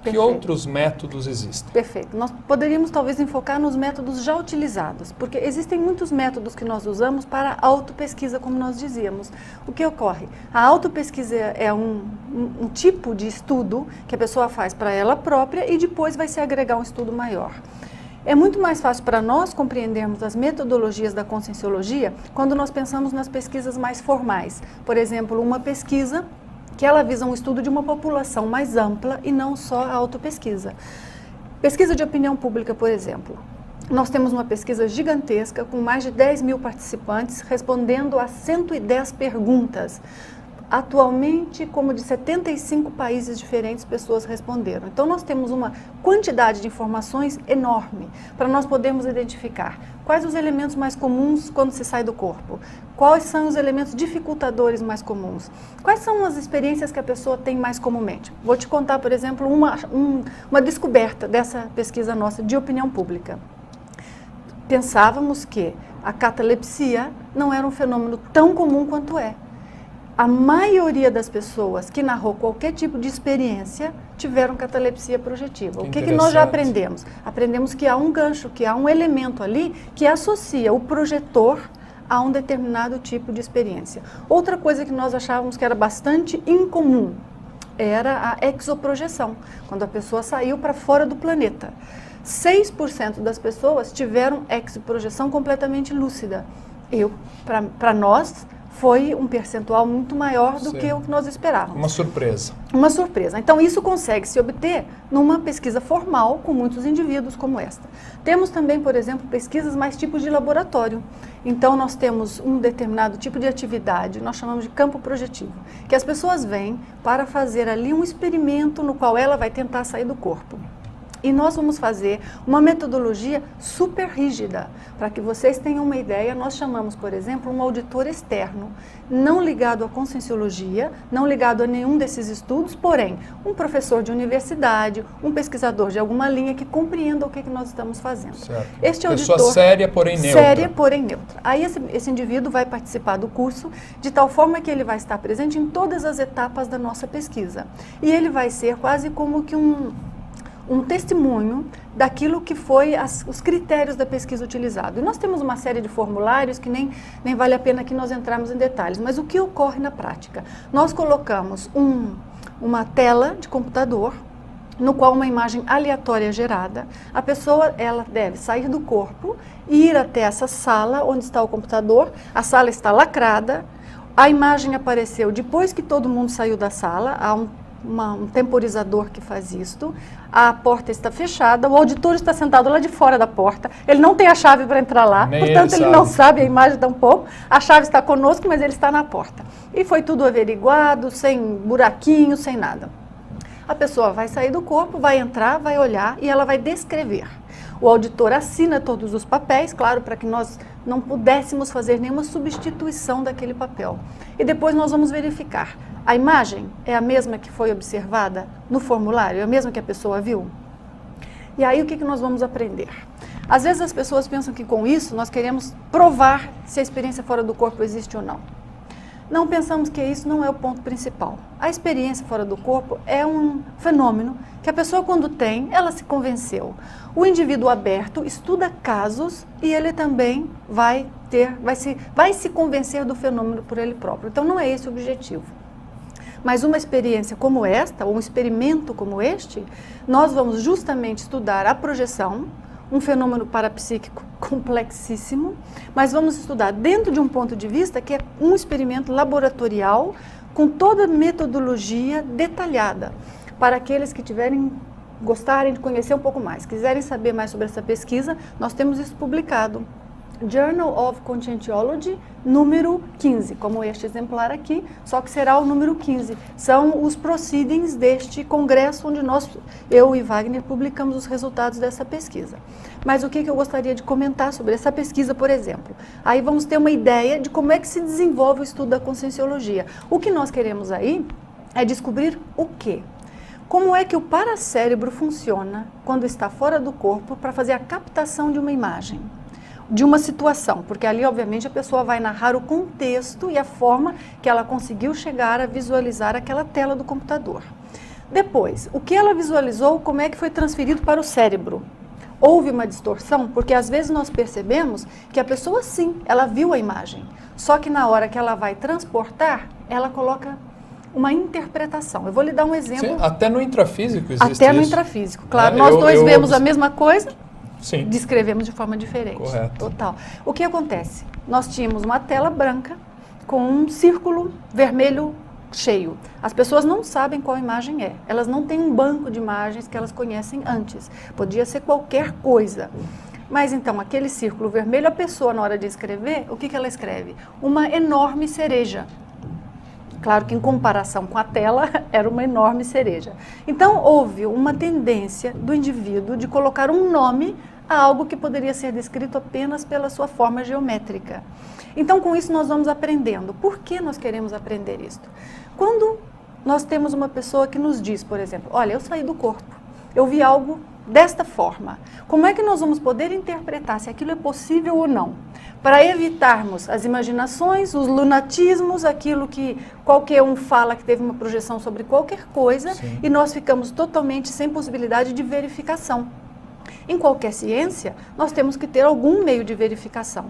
Que outros métodos existem? Perfeito. Nós poderíamos talvez enfocar nos métodos já utilizados, porque existem muitos métodos que nós usamos para a autopesquisa, como nós dizíamos. O que ocorre? A autopesquisa é um tipo de estudo que a pessoa faz para ela própria e depois vai se agregar um estudo maior. É muito mais fácil para nós compreendermos as metodologias da conscienciologia quando nós pensamos nas pesquisas mais formais. Por exemplo, uma pesquisa que ela visa um estudo de uma população mais ampla e não só a autopesquisa. Pesquisa de opinião pública, por exemplo. Nós temos uma pesquisa gigantesca com mais de 10 mil participantes respondendo a 110 perguntas. Atualmente, como de 75 países diferentes, pessoas responderam. Então, nós temos uma quantidade de informações enorme para nós podermos identificar quais os elementos mais comuns quando se sai do corpo, quais são os elementos dificultadores mais comuns, quais são as experiências que a pessoa tem mais comumente. Vou te contar, por exemplo, uma descoberta dessa pesquisa nossa de opinião pública. Pensávamos que a catalepsia não era um fenômeno tão comum quanto é. A maioria das pessoas que narrou qualquer tipo de experiência tiveram catalepsia projetiva. O que nós já aprendemos? Aprendemos que há um gancho, que há um elemento ali que associa o projetor a um determinado tipo de experiência. Outra coisa que nós achávamos que era bastante incomum era a exoprojeção, quando a pessoa saiu para fora do planeta. 6% das pessoas tiveram exoprojeção completamente lúcida. Para nós, foi um percentual muito maior do que o que nós esperávamos. Uma surpresa. Uma surpresa. Então, isso consegue se obter numa pesquisa formal com muitos indivíduos como esta. Temos também, por exemplo, pesquisas mais tipos de laboratório. Então, nós temos um determinado tipo de atividade, nós chamamos de campo projetivo, que as pessoas vêm para fazer ali um experimento no qual ela vai tentar sair do corpo. E nós vamos fazer uma metodologia super rígida. Para que vocês tenham uma ideia, nós chamamos, por exemplo, um auditor externo, não ligado à conscienciologia, não ligado a nenhum desses estudos, porém, um professor de universidade, um pesquisador de alguma linha que compreenda o que nós estamos fazendo. Certo. Este auditor, pessoa séria, porém neutra. Séria, porém neutra. Aí esse indivíduo vai participar do curso de tal forma que ele vai estar presente em todas as etapas da nossa pesquisa. E ele vai ser quase como que um testemunho daquilo que foi os critérios da pesquisa utilizado. E nós temos uma série de formulários que nem vale a pena que nós entrarmos em detalhes, mas o que ocorre na prática? Nós colocamos uma tela de computador, no qual uma imagem aleatória é gerada. A pessoa ela deve sair do corpo e ir até essa sala onde está o computador. A sala está lacrada. A imagem apareceu depois que todo mundo saiu da sala, há um temporizador que faz isto, a porta está fechada, o auditor está sentado lá de fora da porta, ele não tem a chave para entrar lá, portanto ele não sabe, a imagem tampouco, a chave está conosco, mas ele está na porta. E foi tudo averiguado, sem buraquinho, sem nada. A pessoa vai sair do corpo, vai entrar, vai olhar e ela vai descrever. O auditor assina todos os papéis, claro, para que nós não pudéssemos fazer nenhuma substituição daquele papel. E depois nós vamos verificar. A imagem é a mesma que foi observada no formulário? É a mesma que a pessoa viu? E aí o que nós vamos aprender? Às vezes as pessoas pensam que com isso nós queremos provar se a experiência fora do corpo existe ou não. Não pensamos que isso não é o ponto principal. A experiência fora do corpo é um fenômeno que a pessoa quando tem, ela se convenceu. O indivíduo aberto estuda casos e ele também vai se convencer do fenômeno por ele próprio. Então não é esse o objetivo. Mas uma experiência como esta, ou um experimento como este, nós vamos justamente estudar a projeção, um fenômeno parapsíquico complexíssimo, mas vamos estudar dentro de um ponto de vista que é um experimento laboratorial com toda a metodologia detalhada. Para aqueles que gostarem de conhecer um pouco mais, quiserem saber mais sobre essa pesquisa, nós temos isso publicado. Journal of Conscientiology, número 15, como este exemplar aqui, só que será o número 15. São os proceedings deste congresso onde eu e Wagner, publicamos os resultados dessa pesquisa. Mas o que eu gostaria de comentar sobre essa pesquisa, por exemplo? Aí vamos ter uma ideia de como é que se desenvolve o estudo da conscienciologia. O que nós queremos aí é descobrir o quê? Como é que o paracérebro funciona quando está fora do corpo para fazer a captação de uma imagem? De uma situação, porque ali obviamente a pessoa vai narrar o contexto e a forma que ela conseguiu chegar a visualizar aquela tela do computador. Depois, o que ela visualizou, como é que foi transferido para o cérebro? Houve uma distorção, porque às vezes nós percebemos que a pessoa sim, ela viu a imagem, só que na hora que ela vai transportar, ela coloca uma interpretação. Eu vou lhe dar um exemplo. Sim, até no intrafísico existe Até no intrafísico, claro. Nós dois vemos a mesma coisa, sim, descrevemos de forma diferente. Correto. Total. O que acontece? Nós tínhamos uma tela branca com um círculo vermelho cheio. As pessoas não sabem qual imagem é. Elas não têm um banco de imagens que elas conhecem antes. Podia ser qualquer coisa. Mas então, aquele círculo vermelho, a pessoa na hora de escrever, o que ela escreve? Uma enorme cereja. Claro que em comparação com a tela, era uma enorme cereja. Então, houve uma tendência do indivíduo de colocar um nome a algo que poderia ser descrito apenas pela sua forma geométrica. Então, com isso, nós vamos aprendendo. Por que nós queremos aprender isso? Quando nós temos uma pessoa que nos diz, por exemplo, olha, eu saí do corpo, eu vi algo desta forma. Como é que nós vamos poder interpretar se aquilo é possível ou não? Para evitarmos as imaginações, os lunatismos, aquilo que qualquer um fala que teve uma projeção sobre qualquer coisa, sim, e nós ficamos totalmente sem possibilidade de verificação. Em qualquer ciência, nós temos que ter algum meio de verificação.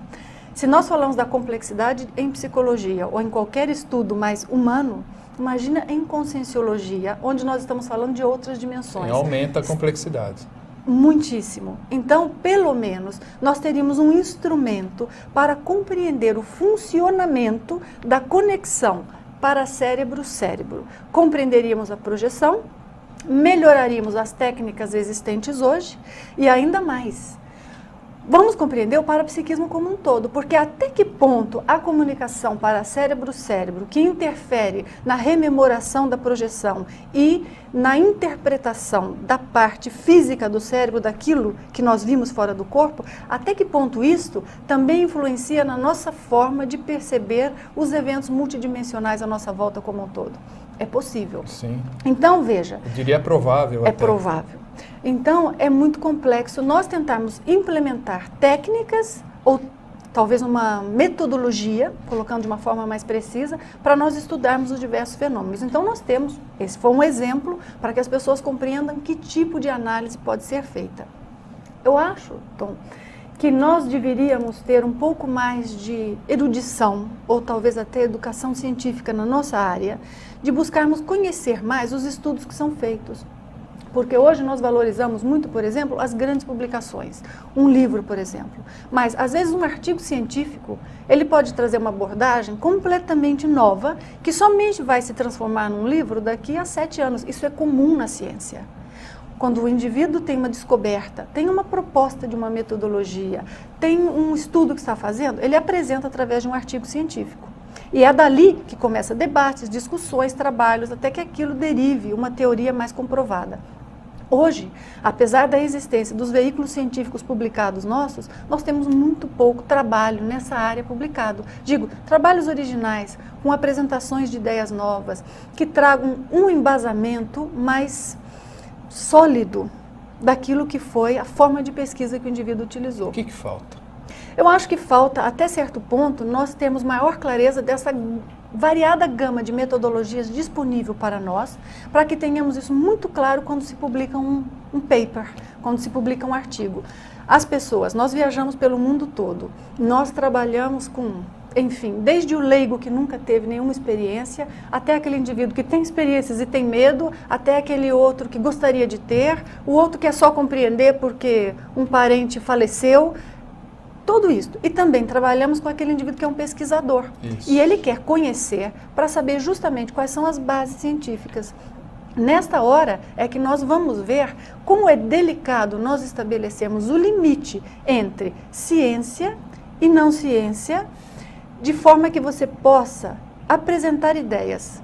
Se nós falamos da complexidade em psicologia ou em qualquer estudo mais humano, imagina em conscienciologia, onde nós estamos falando de outras dimensões. Sim, aumenta a complexidade. Muitíssimo. Então, pelo menos, nós teríamos um instrumento para compreender o funcionamento da conexão para cérebro-cérebro. Compreenderíamos a projeção, melhoraríamos as técnicas existentes hoje e ainda mais. Vamos compreender o parapsiquismo como um todo, porque até que ponto a comunicação para cérebro-cérebro, que interfere na rememoração da projeção e na interpretação da parte física do cérebro, daquilo que nós vimos fora do corpo, até que ponto isto também influencia na nossa forma de perceber os eventos multidimensionais à nossa volta como um todo? É possível. Sim. Então, veja. Eu diria provável. É provável. Então, é muito complexo nós tentarmos implementar técnicas ou talvez uma metodologia, colocando de uma forma mais precisa, para nós estudarmos os diversos fenômenos. Então, nós temos, esse foi um exemplo para que as pessoas compreendam que tipo de análise pode ser feita. Eu acho, Tom, que nós deveríamos ter um pouco mais de erudição, ou talvez até educação científica na nossa área, de buscarmos conhecer mais os estudos que são feitos. Porque hoje nós valorizamos muito, por exemplo, as grandes publicações. Um livro, por exemplo. Mas, às vezes, um artigo científico, ele pode trazer uma abordagem completamente nova, que somente vai se transformar num livro daqui a 7 anos. Isso é comum na ciência. Quando o indivíduo tem uma descoberta, tem uma proposta de uma metodologia, tem um estudo que está fazendo, ele apresenta através de um artigo científico. E é dali que começa debates, discussões, trabalhos, até que aquilo derive uma teoria mais comprovada. Hoje, apesar da existência dos veículos científicos publicados nossos, nós temos muito pouco trabalho nessa área publicado. Digo, trabalhos originais, com apresentações de ideias novas, que tragam um embasamento mais sólido daquilo que foi a forma de pesquisa que o indivíduo utilizou. O que falta? Eu acho que falta, até certo ponto, nós termos maior clareza dessa variada gama de metodologias disponível para nós, para que tenhamos isso muito claro quando se publica um paper, quando se publica um artigo. As pessoas, nós viajamos pelo mundo todo, nós trabalhamos com, enfim, desde o leigo que nunca teve nenhuma experiência, até aquele indivíduo que tem experiências e tem medo, até aquele outro que gostaria de ter, o outro que é só compreender porque um parente faleceu. Tudo isso. E também trabalhamos com aquele indivíduo que é um pesquisador. Isso. E ele quer conhecer para saber justamente quais são as bases científicas. Nesta hora é que nós vamos ver como é delicado nós estabelecermos o limite entre ciência e não ciência, de forma que você possa apresentar ideias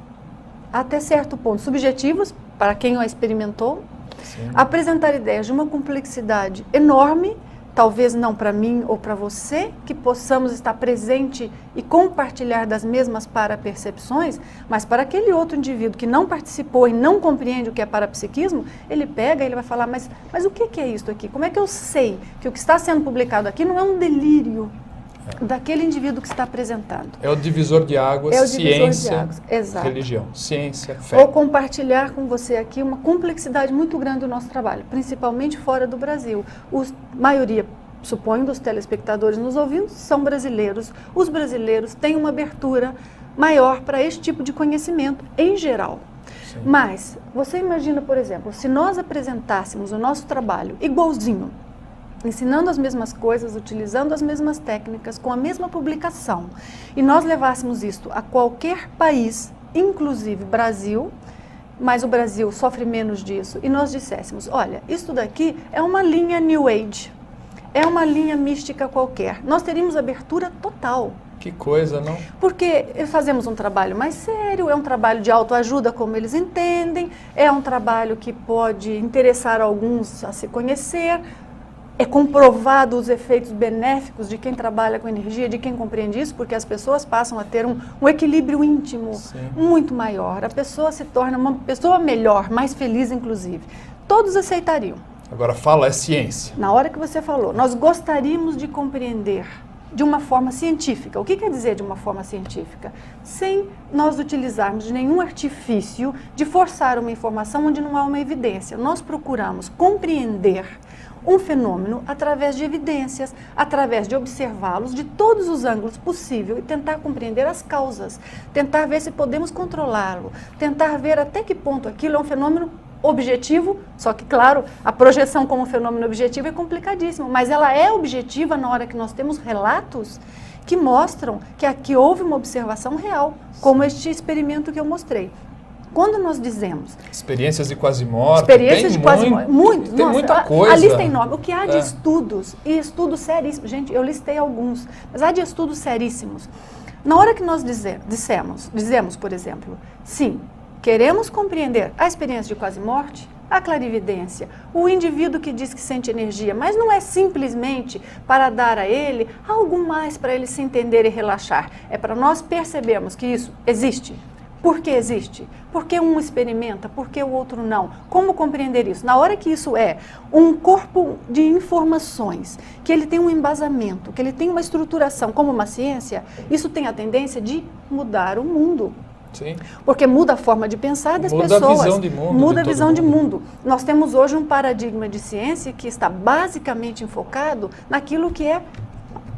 até certo ponto subjetivas, para quem o experimentou, sim, apresentar ideias de uma complexidade enorme, talvez não para mim ou para você, que possamos estar presente e compartilhar das mesmas parapercepções, mas para aquele outro indivíduo que não participou e não compreende o que é parapsiquismo, ele pega e ele vai falar, mas o que é isso aqui? Como é que eu sei que o que está sendo publicado aqui não é um delírio daquele indivíduo que está apresentando? É o divisor de águas, é o ciência, de águas. Exato. Religião, ciência, fé. Ou compartilhar com você aqui uma complexidade muito grande do nosso trabalho, principalmente fora do Brasil. A maioria, suponho, dos telespectadores nos ouvindo, são brasileiros. Os brasileiros têm uma abertura maior para este tipo de conhecimento, em geral. Sim. Mas, você imagina, por exemplo, se nós apresentássemos o nosso trabalho igualzinho, ensinando as mesmas coisas, utilizando as mesmas técnicas, com a mesma publicação, e nós levássemos isto a qualquer país, inclusive Brasil, mas o Brasil sofre menos disso, e nós disséssemos, olha, isso daqui é uma linha New Age, é uma linha mística qualquer, nós teríamos abertura total. Que coisa, não? Porque fazemos um trabalho mais sério, é um trabalho de autoajuda, como eles entendem, é um trabalho que pode interessar alguns a se conhecer. É comprovado os efeitos benéficos de quem trabalha com energia, de quem compreende isso, porque as pessoas passam a ter um equilíbrio íntimo, sim, muito maior. A pessoa se torna uma pessoa melhor, mais feliz, inclusive. Todos aceitariam. Agora, fala é ciência. Na hora que você falou, nós gostaríamos de compreender de uma forma científica. O que quer dizer de uma forma científica? Sem nós utilizarmos de nenhum artifício de forçar uma informação onde não há uma evidência. Nós procuramos compreender um fenômeno através de evidências, através de observá-los de todos os ângulos possível e tentar compreender as causas, tentar ver se podemos controlá-lo, tentar ver até que ponto aquilo é um fenômeno objetivo, só que, claro, a projeção como fenômeno objetivo é complicadíssima, mas ela é objetiva na hora que nós temos relatos que mostram que aqui houve uma observação real, como este experimento que eu mostrei. Quando nós dizemos... Experiências de quase-morte. Experiências de quase-morte. Muito. Tem muita coisa. A lista é enorme. O que há de estudos, e estudos seríssimos. Gente, eu listei alguns, mas há de estudos seríssimos. Na hora que nós dizemos, por exemplo, sim, queremos compreender a experiência de quase-morte, a clarividência, o indivíduo que diz que sente energia, mas não é simplesmente para dar a ele algo mais para ele se entender e relaxar. É para nós percebermos que isso existe. Por que existe? Por que um experimenta? Por que o outro não? Como compreender isso? Na hora que isso é um corpo de informações, que ele tem um embasamento, que ele tem uma estruturação como uma ciência, isso tem a tendência de mudar o mundo. Sim. Porque muda a forma de pensar das pessoas. Muda a visão de mundo. Muda a visão de mundo. Nós temos hoje um paradigma de ciência que está basicamente enfocado naquilo que é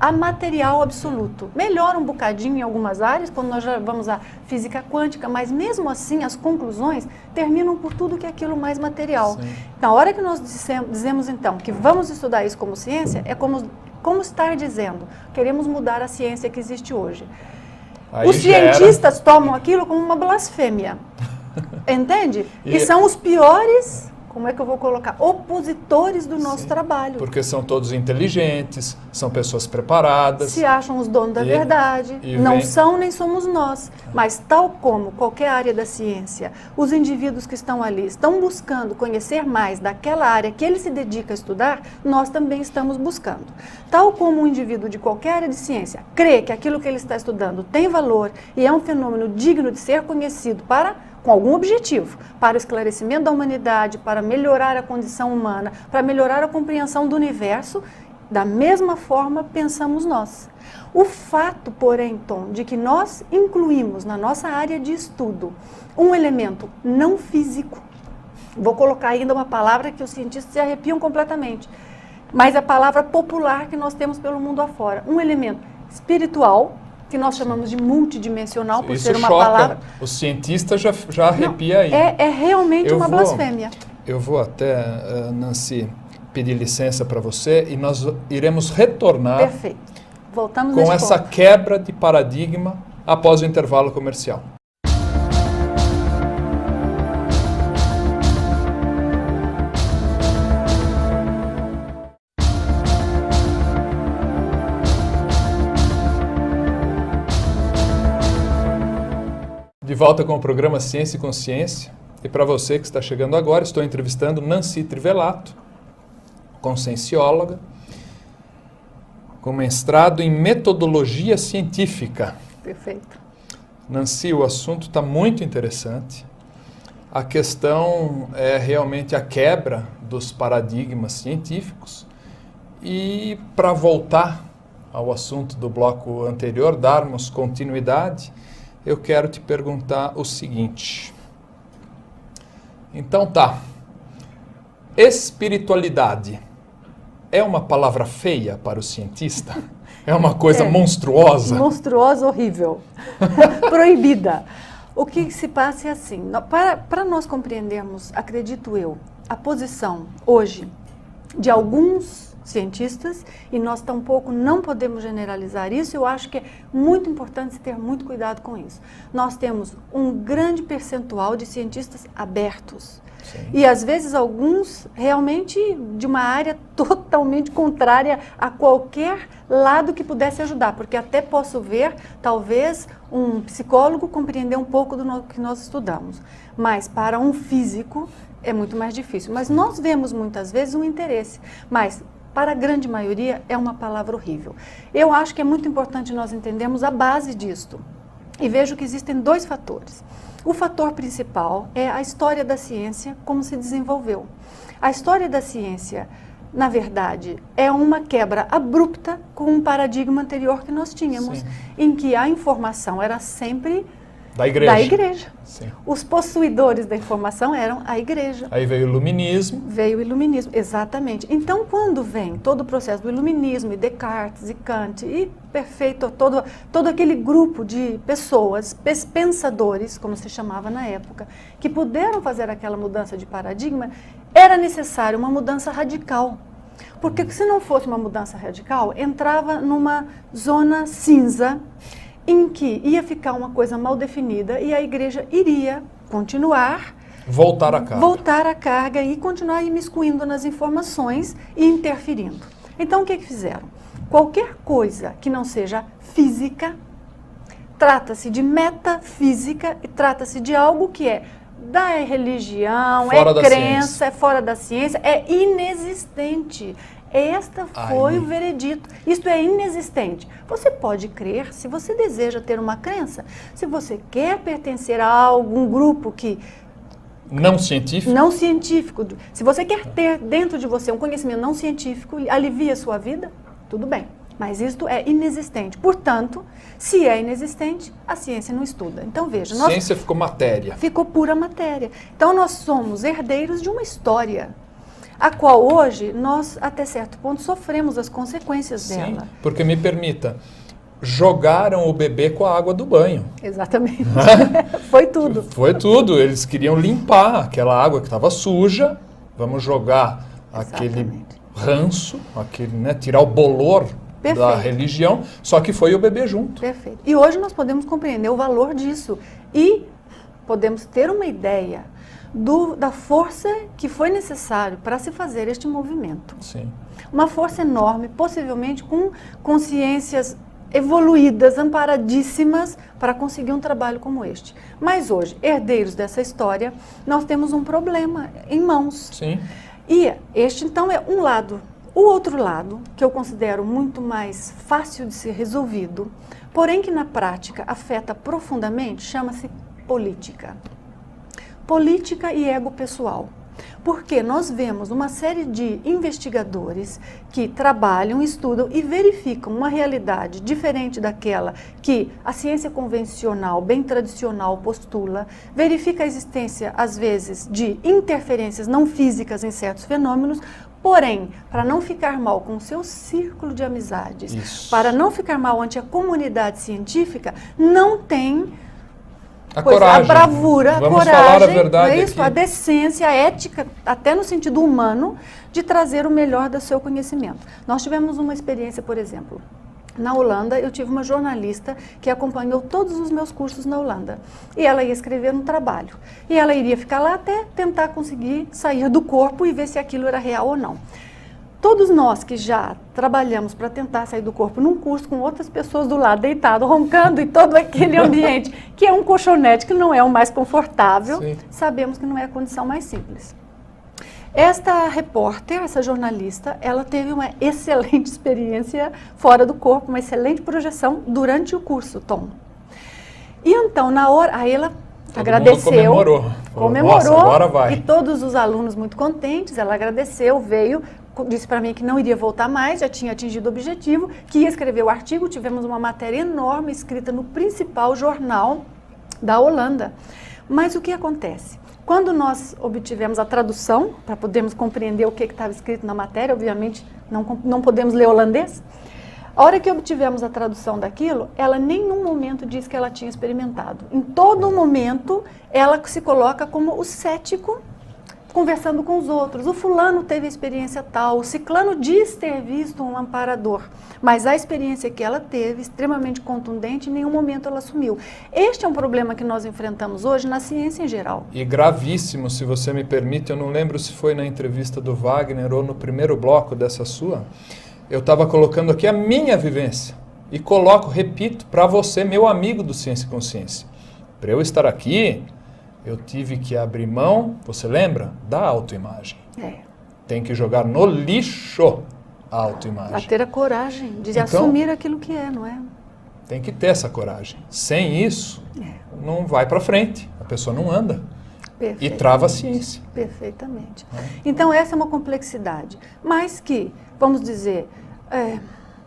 a material absoluto. Melhora um bocadinho em algumas áreas, quando nós já vamos à física quântica, mas mesmo assim as conclusões terminam por tudo que é aquilo mais material. Sim. Na hora que nós dizemos então que vamos estudar isso como ciência, é como estar dizendo, queremos mudar a ciência que existe hoje. Aí Os cientistas tomam aquilo como uma blasfêmia, entende? E são os piores, como é que eu vou colocar, opositores do nosso trabalho. Porque são todos inteligentes, são pessoas preparadas. Se acham os donos da verdade, não são nem somos nós. Mas tal como qualquer área da ciência, os indivíduos que estão ali estão buscando conhecer mais daquela área que ele se dedica a estudar, nós também estamos buscando. Tal como um indivíduo de qualquer área de ciência crê que aquilo que ele está estudando tem valor e é um fenômeno digno de ser conhecido com algum objetivo, para o esclarecimento da humanidade, para melhorar a condição humana, para melhorar a compreensão do universo, da mesma forma pensamos nós. O fato, porém, Tom, de que nós incluímos na nossa área de estudo um elemento não físico, vou colocar ainda uma palavra que os cientistas se arrepiam completamente, mas a palavra popular que nós temos pelo mundo afora, um elemento espiritual, que nós chamamos de multidimensional, por ser uma palavra... Os cientistas já arrepia aí. É realmente uma blasfêmia. Eu vou até, Nancy, pedir licença para você e nós iremos retornar Perfeito. Voltamos com essa quebra de paradigma após o intervalo comercial. De volta com o programa Ciência e Consciência. E para você que está chegando agora, estou entrevistando Nancy Trivelato, consciencióloga, com mestrado em metodologia científica. Perfeito. Nancy, o assunto está muito interessante. A questão é realmente a quebra dos paradigmas científicos. E para voltar ao assunto do bloco anterior, darmos continuidade, eu quero te perguntar o seguinte. Então tá, espiritualidade é uma palavra feia para o cientista? É uma coisa monstruosa? Monstruosa, horrível, proibida. O que se passa é assim, para nós compreendermos, acredito eu, a posição hoje de alguns cientistas, e nós tampouco não podemos generalizar isso, eu acho que é muito importante ter muito cuidado com isso. Nós temos um grande percentual de cientistas abertos. Sim. E às vezes alguns realmente de uma área totalmente contrária a qualquer lado que pudesse ajudar, porque até posso ver, talvez, um psicólogo compreender um pouco do que nós estudamos, mas para um físico é muito mais difícil. Mas nós vemos muitas vezes um interesse, mas para a grande maioria é uma palavra horrível. Eu acho que é muito importante nós entendermos a base disto. E vejo que existem dois fatores. O fator principal é a história da ciência, como se desenvolveu. A história da ciência, na verdade, é uma quebra abrupta com um paradigma anterior que nós tínhamos, em que a informação era sempre da igreja. Sim. Os possuidores da informação eram a igreja. Aí veio o iluminismo. Veio o iluminismo, exatamente. Então, quando vem todo o processo do iluminismo, e Descartes, e Kant, e perfeito, todo aquele grupo de pessoas, pensadores, como se chamava na época, que puderam fazer aquela mudança de paradigma, era necessário uma mudança radical. Porque se não fosse uma mudança radical, entrava numa zona cinza, em que ia ficar uma coisa mal definida e a igreja iria continuar... Voltar à carga e continuar imiscuindo nas informações e interferindo. Então, o que fizeram? Qualquer coisa que não seja física, trata-se de metafísica e trata-se de algo que é da religião, é crença, é fora da ciência, é inexistente. Esta foi o veredito. Isto é inexistente. Você pode crer se você deseja ter uma crença. Se você quer pertencer a algum grupo que... Não científico? Não científico. Se você quer ter dentro de você um conhecimento não científico, alivia a sua vida, tudo bem. Mas isto é inexistente. Portanto, se é inexistente, a ciência não estuda. Então, veja... Ciência ficou matéria. Ficou pura matéria. Então, nós somos herdeiros de uma história. a qual hoje nós, até certo ponto, sofremos as consequências Sim, dela. porque me permita, jogaram o bebê com a água do banho. Exatamente. Foi tudo. Foi tudo. Eles queriam limpar aquela água que estava suja. Vamos jogar aquele Exatamente. ranço, aquele, né, tirar o bolor da Perfeito. religião, só que foi o bebê junto. Perfeito. E hoje nós podemos compreender o valor disso e podemos ter uma ideia da força que foi necessário para se fazer este movimento. Sim. Uma força enorme, possivelmente com consciências evoluídas, amparadíssimas para conseguir um trabalho como este. Mas hoje, herdeiros dessa história, nós temos um problema em mãos. Sim. E este, então, é um lado. O outro lado, que eu considero muito mais fácil de ser resolvido, porém que na prática afeta profundamente, chama-se política. Política e ego pessoal. Porque nós vemos uma série de investigadores que trabalham, estudam e verificam uma realidade diferente daquela que a ciência convencional, bem tradicional, postula, verifica a existência, às vezes, de interferências não físicas em certos fenômenos, porém, para não ficar mal com o seu círculo de amizades, Isso. para não ficar mal ante a comunidade científica, não tem A coragem. a bravura, a Vamos coragem, falar a verdade não é isso? aqui. A decência, a ética, até no sentido humano, de trazer o melhor do seu conhecimento. Nós tivemos uma experiência, por exemplo, na Holanda, eu tive uma jornalista que acompanhou todos os meus cursos na Holanda. E ela ia escrever um trabalho. E ela iria ficar lá até tentar conseguir sair do corpo e ver se aquilo era real ou não. Todos nós que já trabalhamos para tentar sair do corpo num curso com outras pessoas do lado, deitado, roncando, e todo aquele ambiente, que é um colchonete que não é o mais confortável, Sim. sabemos que não é a condição mais simples. Esta repórter, essa jornalista, ela teve uma excelente experiência fora do corpo, uma excelente projeção durante o curso, Tom. E então, na hora, aí ela Todo agradeceu, mundo comemorou. Falou, "Nossa, agora vai." e todos os alunos muito contentes, ela agradeceu, veio, disse para mim que não iria voltar mais, já tinha atingido o objetivo, que ia escrever o artigo, tivemos uma matéria enorme escrita no principal jornal da Holanda. Mas o que acontece? Quando nós obtivemos a tradução, para podermos compreender o que estava escrito na matéria, obviamente não podemos ler holandês, a hora que obtivemos a tradução daquilo, ela em nenhum momento disse que ela tinha experimentado. Em todo momento, ela se coloca como o cético, conversando com os outros. O fulano teve a experiência tal, o ciclano diz ter visto um amparador, mas a experiência que ela teve, extremamente contundente, em nenhum momento ela assumiu. Este é um problema que nós enfrentamos hoje na ciência em geral. E gravíssimo, se você me permite, eu não lembro se foi na entrevista do Wagner ou no primeiro bloco dessa sua, eu estava colocando aqui a minha vivência. E coloco, repito, para você, meu amigo do Ciência e Consciência. Para eu estar aqui, eu tive que abrir mão, você lembra? Da autoimagem. Tem que jogar no lixo a autoimagem. A ter a coragem de Então, assumir aquilo que é, não é? Tem que ter essa coragem. Sem isso, não vai para frente. A pessoa não anda. E trava a ciência. Perfeitamente. Então, essa é uma complexidade. Mas que, vamos dizer,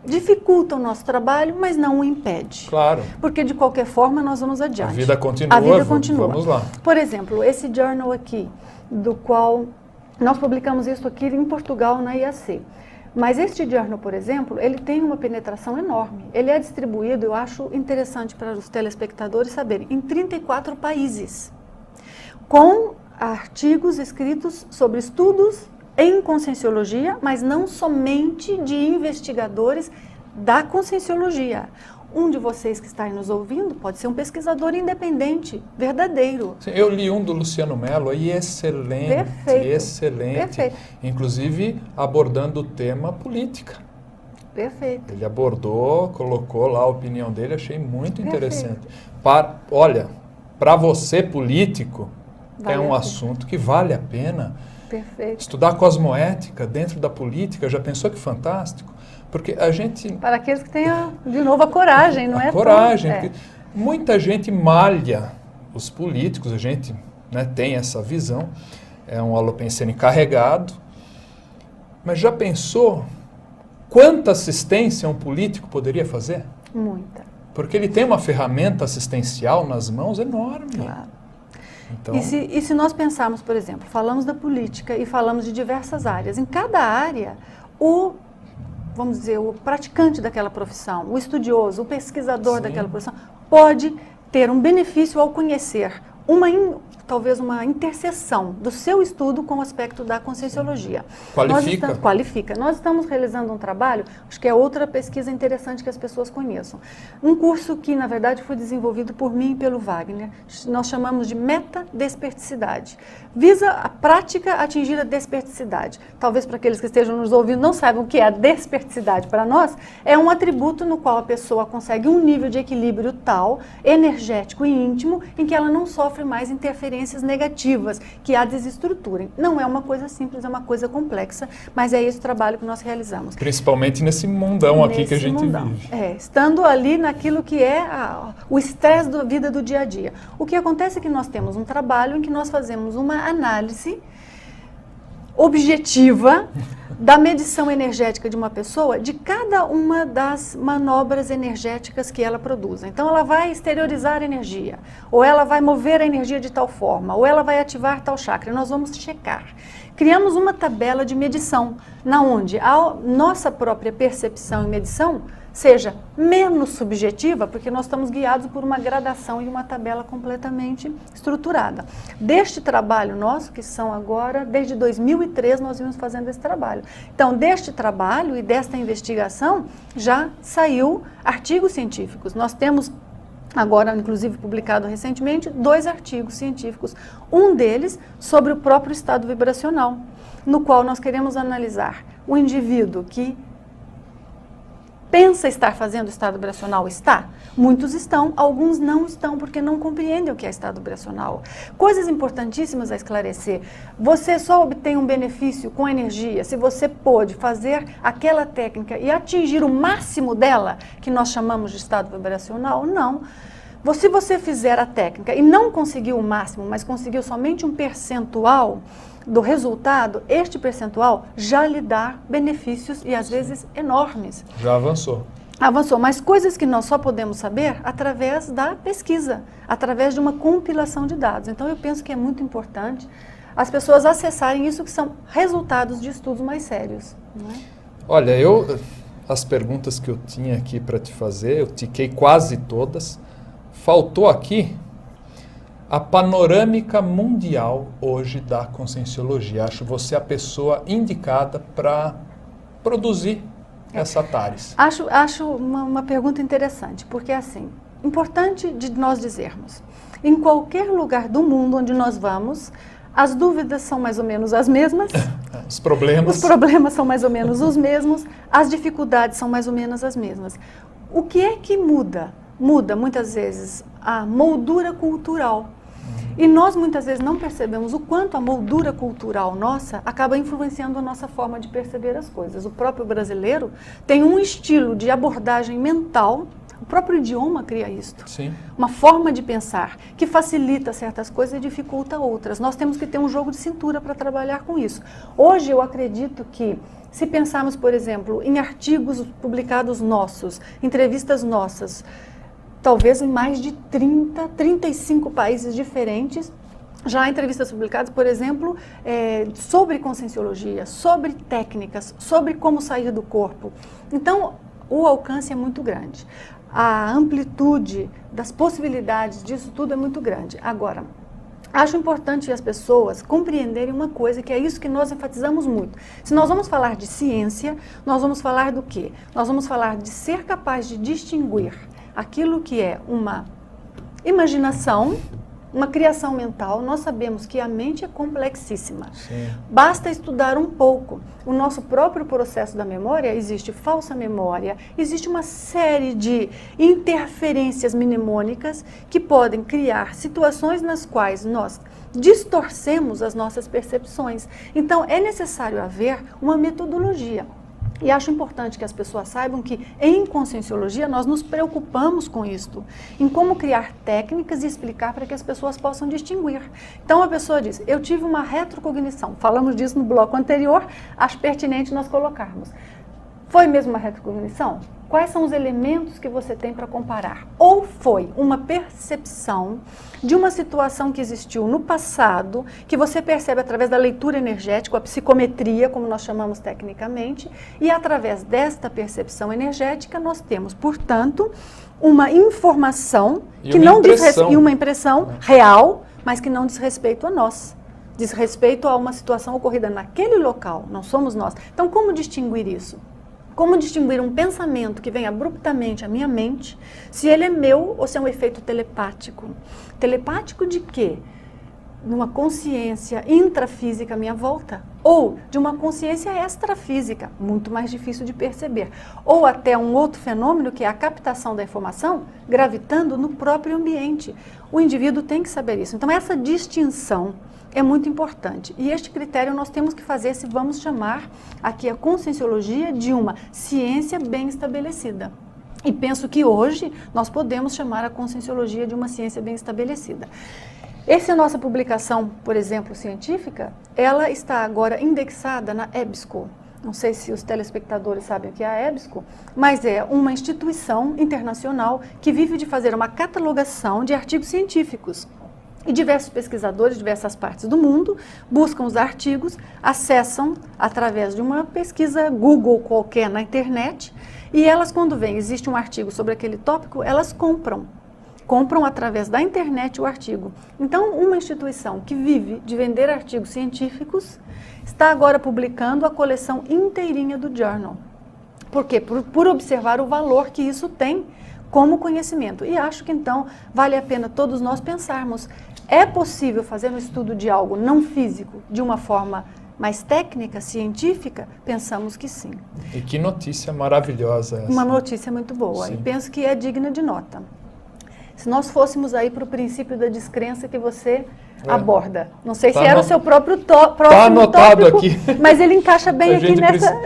dificulta o nosso trabalho, mas não o impede. Claro. Porque, de qualquer forma, nós vamos adiante. A vida continua. A vida continua. Vamos lá. Por exemplo, esse journal aqui, do qual nós publicamos isso aqui em Portugal, na IAC. Mas este journal, por exemplo, ele tem uma penetração enorme. Ele é distribuído, eu acho interessante para os telespectadores saberem, em 34 países, com artigos escritos sobre estudos em conscienciologia, mas não somente de investigadores da conscienciologia. Um de vocês que está aí nos ouvindo pode ser um pesquisador independente, verdadeiro. Sim, eu li um do Luciano Mello e excelente, Perfeito. excelente. Perfeito. Inclusive abordando o tema política. Perfeito. Ele abordou, colocou lá a opinião dele, achei muito interessante. Perfeito. Olha, para você político, Vale é um a pena. assunto que vale a pena. Perfeito. Estudar cosmoética dentro da política, já pensou que fantástico? Porque a gente... Para aqueles que tenham, de novo, a coragem, não é? A coragem. tão- Porque muita gente malha os políticos, a gente, né, tem essa visão, é um holopensene carregado, mas já pensou quanta assistência um político poderia fazer? Muita, Porque ele tem uma ferramenta assistencial nas mãos enorme. claro. Então, E se nós pensarmos, por exemplo, falamos da política e falamos de diversas áreas, em cada área, vamos dizer, o praticante daquela profissão, o estudioso, o pesquisador sim, daquela profissão, pode ter um benefício ao conhecer talvez uma interseção do seu estudo com o aspecto da conscienciologia. qualifica. Qualifica. Nós estamos realizando um trabalho, acho que é outra pesquisa interessante que as pessoas conheçam. Um curso que, na verdade, foi desenvolvido por mim e pelo Wagner. Nós chamamos de metadesperticidade. Visa a prática atingir a desperticidade. Talvez para aqueles que estejam nos ouvindo não saibam o que é a desperticidade. Para nós, é um atributo no qual a pessoa consegue um nível de equilíbrio tal, energético e íntimo, em que ela não sofre mais interferências negativas que a desestruturem. Não é uma coisa simples, é uma coisa complexa, mas é esse o trabalho que nós realizamos. Principalmente nesse mundão aqui que a gente vive. Estando ali naquilo que é o estresse da vida do dia a dia. O que acontece é que nós temos um trabalho em que nós fazemos uma análise objetiva da medição energética de uma pessoa, de cada uma das manobras energéticas que ela produz. Então, ela vai exteriorizar a energia, ou ela vai mover a energia de tal forma, ou ela vai ativar tal chakra. Nós vamos checar. Criamos uma tabela de medição, na onde a nossa própria percepção e medição seja menos subjetiva, porque nós estamos guiados por uma gradação e uma tabela completamente estruturada. Deste trabalho nosso, que são agora, desde 2003 nós vimos fazendo esse trabalho. Então, deste trabalho e desta investigação, já saiu artigos científicos. Nós temos agora, inclusive publicado recentemente, 2 artigos científicos. Um deles sobre o próprio estado vibracional, no qual nós queremos analisar o indivíduo que pensa estar fazendo estado vibracional, está? Muitos estão, alguns não estão, porque não compreendem o que é estado vibracional. Coisas importantíssimas a esclarecer. Você só obtém um benefício com energia se você pôde fazer aquela técnica e atingir o máximo dela, que nós chamamos de estado vibracional? Não. Se você fizer a técnica e não conseguiu o máximo, mas conseguiu somente um percentual do resultado, este percentual já lhe dá benefícios e às vezes enormes. Já avançou. Avançou, mas coisas que nós só podemos saber através da pesquisa, através de uma compilação de dados. Então eu penso que é muito importante as pessoas acessarem isso, que são resultados de estudos mais sérios. Não é? Olha, as perguntas que eu tinha aqui para te fazer, eu tiquei quase todas. Faltou aqui a panorâmica mundial hoje da conscienciologia. Acho você a pessoa indicada para produzir essa TARES. Acho uma pergunta interessante, porque assim, importante de nós dizermos, em qualquer lugar do mundo onde nós vamos, as dúvidas são mais ou menos as mesmas, os problemas são mais ou menos os mesmos, as dificuldades são mais ou menos as mesmas. O que é que muda? Muda muitas vezes a moldura cultural. E nós muitas vezes não percebemos o quanto a moldura cultural nossa acaba influenciando a nossa forma de perceber as coisas. O próprio brasileiro tem um estilo de abordagem mental, o próprio idioma cria isto. Sim. Uma forma de pensar que facilita certas coisas e dificulta outras. Nós temos que ter um jogo de cintura para trabalhar com isso. Hoje eu acredito que, se pensarmos, por exemplo, em artigos publicados nossos, entrevistas nossas, talvez em mais de 35 países diferentes, já há entrevistas publicadas, por exemplo, sobre conscienciologia, sobre técnicas, sobre como sair do corpo. Então, o alcance é muito grande. A amplitude das possibilidades disso tudo é muito grande. Agora, acho importante as pessoas compreenderem uma coisa, que é isso que nós enfatizamos muito. Se nós vamos falar de ciência, nós vamos falar do quê? Nós vamos falar de ser capaz de distinguir aquilo que é uma imaginação, uma criação mental. Nós sabemos que a mente é complexíssima. Sim. Basta estudar um pouco. O nosso próprio processo da memória, existe falsa memória, existe uma série de interferências mnemônicas que podem criar situações nas quais nós distorcemos as nossas percepções. Então, é necessário haver uma metodologia. E acho importante que as pessoas saibam que, em conscienciologia, nós nos preocupamos com isto, em como criar técnicas e explicar para que as pessoas possam distinguir. Então, a pessoa diz, eu tive uma retrocognição. Falamos disso no bloco anterior, acho pertinente nós colocarmos. Foi mesmo uma retrocognição? Quais são os elementos que você tem para comparar? Ou foi uma percepção de uma situação que existiu no passado, que você percebe através da leitura energética, a psicometria, como nós chamamos tecnicamente, e através desta percepção energética nós temos, portanto, uma informação que não diz e uma impressão real, mas que não diz respeito a nós. Diz respeito a uma situação ocorrida naquele local, não somos nós. Então, como distinguir isso? Como distinguir um pensamento que vem abruptamente à minha mente, se ele é meu ou se é um efeito telepático? Telepático de quê? Numa consciência intrafísica à minha volta? Ou de uma consciência extrafísica, muito mais difícil de perceber? Ou até um outro fenômeno que é a captação da informação gravitando no próprio ambiente. O indivíduo tem que saber isso. Então, essa distinção é muito importante. E este critério nós temos que fazer se vamos chamar aqui a conscienciologia de uma ciência bem estabelecida. E penso que hoje nós podemos chamar a conscienciologia de uma ciência bem estabelecida. Essa nossa publicação, por exemplo, científica, ela está agora indexada na EBSCO. Não sei se os telespectadores sabem o que é a EBSCO, mas é uma instituição internacional que vive de fazer uma catalogação de artigos científicos. E diversos pesquisadores de diversas partes do mundo buscam os artigos, acessam através de uma pesquisa Google qualquer na internet, e elas, quando vêm, existe um artigo sobre aquele tópico, elas compram através da internet o artigo. Então, uma instituição que vive de vender artigos científicos está agora publicando a coleção inteirinha do Journal. Por quê? Por observar o valor que isso tem como conhecimento. E acho que, então, vale a pena todos nós pensarmos, é possível fazer um estudo de algo não físico de uma forma mais técnica, científica? Pensamos que sim. E que notícia maravilhosa essa. Uma notícia muito boa. Sim. E penso que é digna de nota. Se nós fôssemos aí para o princípio da descrença que você aborda. Não sei se era o seu próprio próximo anotado tópico, aqui. Mas ele encaixa bem aqui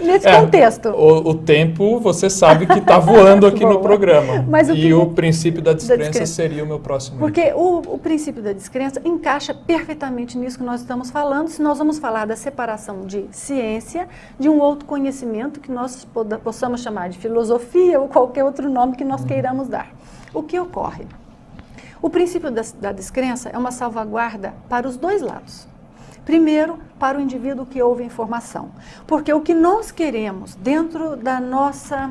nesse contexto. O tempo, você sabe que está voando aqui no programa. Mas o princípio da descrença seria o meu próximo. Porque o princípio da descrença encaixa perfeitamente nisso que nós estamos falando, se nós vamos falar da separação de ciência de um outro conhecimento que nós possamos chamar de filosofia ou qualquer outro nome que nós queiramos dar. O que ocorre? O princípio da descrença é uma salvaguarda para os dois lados. Primeiro, para o indivíduo que ouve a informação. Porque o que nós queremos dentro da nossa,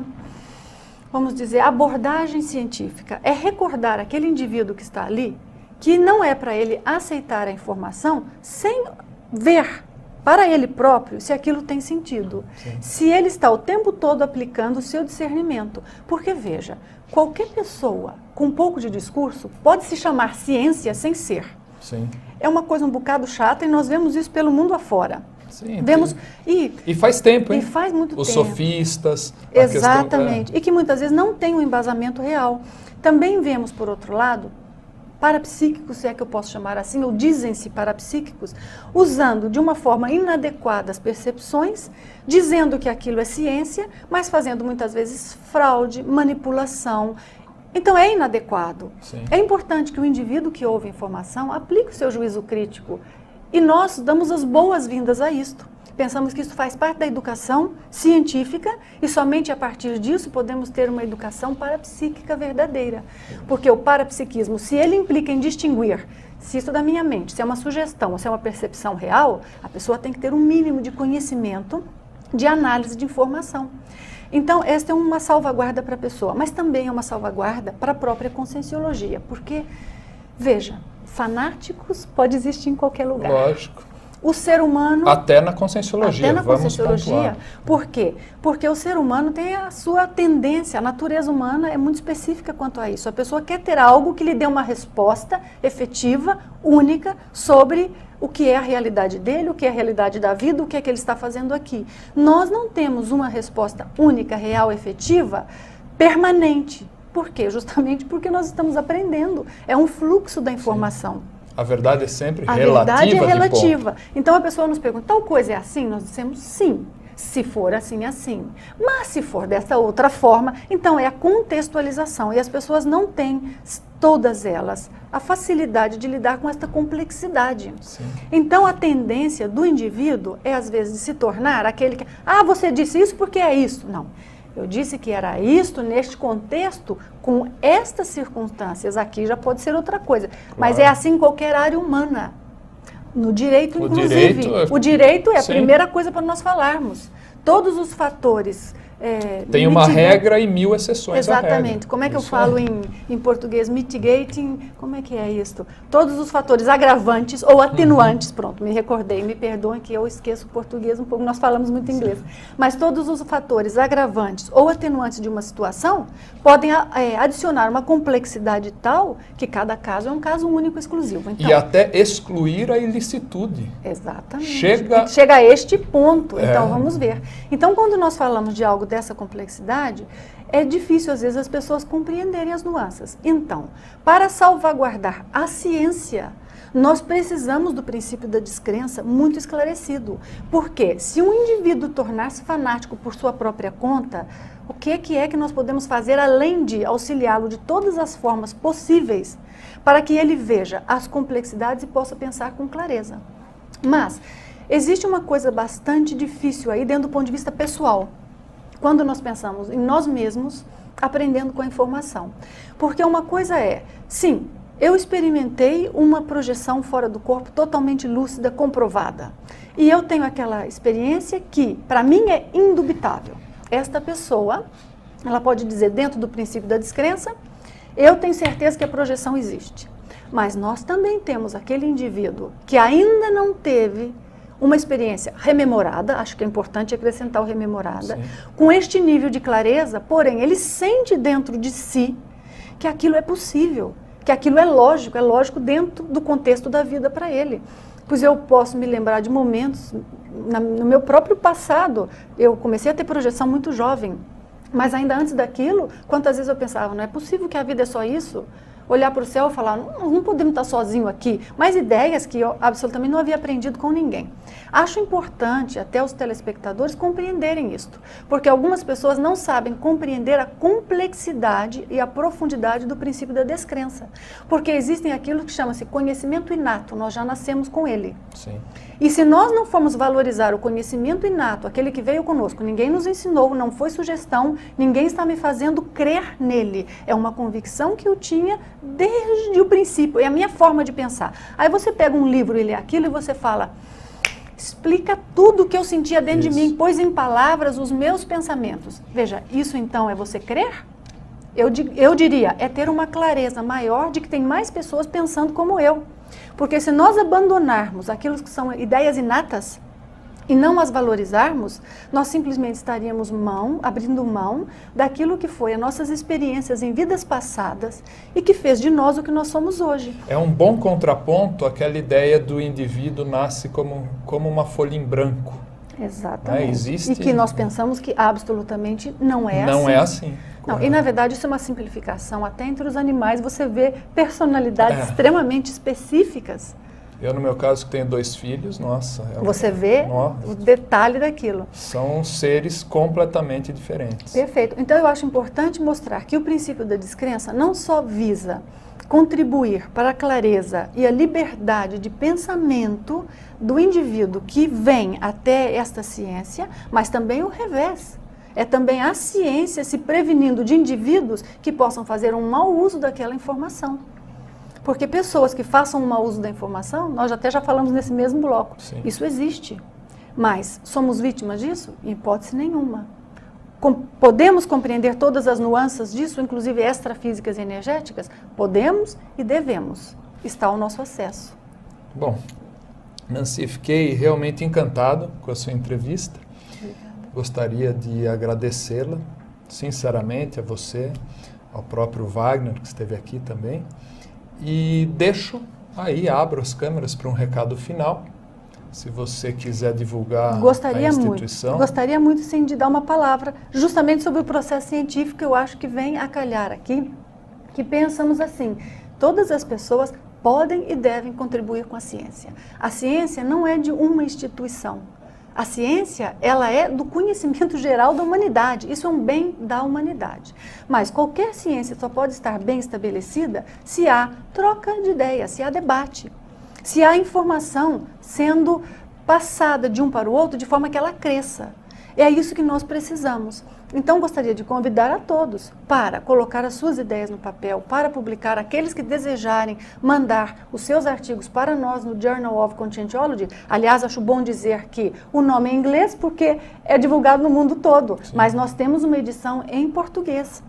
vamos dizer, abordagem científica é recordar aquele indivíduo que está ali que não é para ele aceitar a informação sem ver para ele próprio se aquilo tem sentido. Sim. Se ele está o tempo todo aplicando o seu discernimento. Porque, veja, qualquer pessoa com um pouco de discurso pode se chamar ciência sem ser. Sim. É uma coisa um bocado chata e nós vemos isso pelo mundo afora. Sim, vemos, e faz tempo, hein? E faz muito tempo. Os sofistas. Exatamente. E que muitas vezes não tem um embasamento real. Também vemos, por outro lado, parapsíquicos, se é que eu posso chamar assim, ou dizem-se parapsíquicos, usando de uma forma inadequada as percepções, dizendo que aquilo é ciência, mas fazendo muitas vezes fraude, manipulação. Então é inadequado. Sim. É importante que o indivíduo que ouve a informação aplique o seu juízo crítico. E nós damos as boas-vindas a isto. Pensamos que isso faz parte da educação científica e somente a partir disso podemos ter uma educação parapsíquica verdadeira. Porque o parapsiquismo, se ele implica em distinguir se isso da minha mente, se é uma sugestão ou se é uma percepção real, a pessoa tem que ter um mínimo de conhecimento de análise de informação. Então, esta é uma salvaguarda para a pessoa, mas também é uma salvaguarda para a própria conscienciologia. Porque, veja, fanáticos pode existir em qualquer lugar. Lógico. O ser humano... Até na conscienciologia, vamos pontuar. Por quê? Porque o ser humano tem a sua tendência, a natureza humana é muito específica quanto a isso. A pessoa quer ter algo que lhe dê uma resposta efetiva, única, sobre o que é a realidade dele, o que é a realidade da vida, o que é que ele está fazendo aqui. Nós não temos uma resposta única, real, efetiva, permanente. Por quê? Justamente porque nós estamos aprendendo. É um fluxo da informação. Sim. A verdade é sempre relativa. A verdade é relativa. Então a pessoa nos pergunta, tal coisa é assim? Nós dissemos sim. Se for assim, assim. Mas se for dessa outra forma, então é a contextualização. E as pessoas não têm, todas elas, a facilidade de lidar com esta complexidade. Sim. Então a tendência do indivíduo é às vezes de se tornar aquele que, você disse isso porque é isso. Não. Eu disse que era isto neste contexto, com estas circunstâncias. Aqui já pode ser outra coisa. Claro. Mas é assim em qualquer área humana. No direito, inclusive. O direito é a primeira coisa para nós falarmos. Todos os fatores... tem uma regra e 1000 exceções. Exatamente. Como é que eu falo em português? Mitigating, como é que é isto? Todos os fatores agravantes ou atenuantes, pronto, me recordei, me perdoem que eu esqueço o português um pouco, nós falamos muito inglês. Mas todos os fatores agravantes ou atenuantes de uma situação podem adicionar uma complexidade tal que cada caso é um caso único, exclusivo. Então, e até excluir a ilicitude. Exatamente. Chega a este ponto. Então, vamos ver. Então, quando nós falamos de algo dessa complexidade, é difícil às vezes as pessoas compreenderem as nuances. Então, para salvaguardar a ciência, nós precisamos do princípio da descrença muito esclarecido. Porque se um indivíduo tornar-se fanático por sua própria conta, o que é que nós podemos fazer além de auxiliá-lo de todas as formas possíveis para que ele veja as complexidades e possa pensar com clareza? Mas existe uma coisa bastante difícil aí dentro do ponto de vista pessoal, quando nós pensamos em nós mesmos aprendendo com a informação. Porque uma coisa sim, eu experimentei uma projeção fora do corpo totalmente lúcida, comprovada. E eu tenho aquela experiência que, para mim, é indubitável. Esta pessoa, ela pode dizer, dentro do princípio da descrença, eu tenho certeza que a projeção existe. Mas nós também temos aquele indivíduo que ainda não teve uma experiência rememorada, acho que é importante acrescentar o rememorada, com este nível de clareza, porém, ele sente dentro de si que aquilo é possível, que aquilo é lógico dentro do contexto da vida para ele. Pois eu posso me lembrar de momentos, no meu próprio passado, eu comecei a ter projeção muito jovem, mas ainda antes daquilo, quantas vezes eu pensava, não é possível que a vida é só isso? Olhar para o céu e falar, não podemos estar sozinhos aqui, mas ideias que eu absolutamente não havia aprendido com ninguém. Acho importante até os telespectadores compreenderem isto, porque algumas pessoas não sabem compreender a complexidade e a profundidade do princípio da descrença, porque existem aquilo que chama-se conhecimento inato, nós já nascemos com ele. Sim. E se nós não formos valorizar o conhecimento inato, aquele que veio conosco, ninguém nos ensinou, não foi sugestão, ninguém está me fazendo crer nele, é uma convicção que eu tinha desde o princípio, é a minha forma de pensar. Aí você pega um livro e lê aquilo e você fala, explica tudo o que eu sentia dentro de mim, pôs em palavras os meus pensamentos. Veja, isso então é você crer? Eu diria, é ter uma clareza maior de que tem mais pessoas pensando como eu. Porque se nós abandonarmos aquilo que são ideias inatas e não as valorizarmos, nós simplesmente estaríamos abrindo mão daquilo que foi as nossas experiências em vidas passadas e que fez de nós o que nós somos hoje. É um bom contraponto àquela ideia do indivíduo nasce como uma folha em branco. Exatamente. Existe... E que nós pensamos que absolutamente não é assim. Não é assim. Não, e na verdade isso é uma simplificação. Até entre os animais você vê personalidades extremamente específicas. Eu, no meu caso, que tenho 2 filhos, nossa... Você vê o detalhe daquilo. São seres completamente diferentes. Perfeito. Então eu acho importante mostrar que o princípio da descrença não só visa contribuir para a clareza e a liberdade de pensamento do indivíduo que vem até esta ciência, mas também o revés. É também a ciência se prevenindo de indivíduos que possam fazer um mau uso daquela informação. Porque pessoas que façam um mau uso da informação, nós até já falamos nesse mesmo bloco, Sim. Isso existe. Mas somos vítimas disso? Em hipótese nenhuma. Podemos compreender todas as nuances disso, inclusive extrafísicas e energéticas? Podemos e devemos. Está ao nosso acesso. Bom, Nancy, fiquei realmente encantado com a sua entrevista. Gostaria de agradecê-la, sinceramente, a você, ao próprio Wagner, que esteve aqui também. E abro as câmeras para um recado final. Se você quiser divulgar a instituição. Gostaria muito, sim, de dar uma palavra justamente sobre o processo científico, que eu acho que vem a calhar aqui, que pensamos assim, todas as pessoas podem e devem contribuir com a ciência. A ciência não é de uma instituição. A ciência, ela é do conhecimento geral da humanidade. Isso é um bem da humanidade. Mas qualquer ciência só pode estar bem estabelecida se há troca de ideias, se há debate, se há informação sendo passada de um para o outro de forma que ela cresça. É isso que nós precisamos. Então, gostaria de convidar a todos para colocar as suas ideias no papel, para publicar, aqueles que desejarem mandar os seus artigos para nós no Journal of Conscientiology. Aliás, acho bom dizer que o nome é em inglês porque é divulgado no mundo todo, sim, mas nós temos uma edição em português.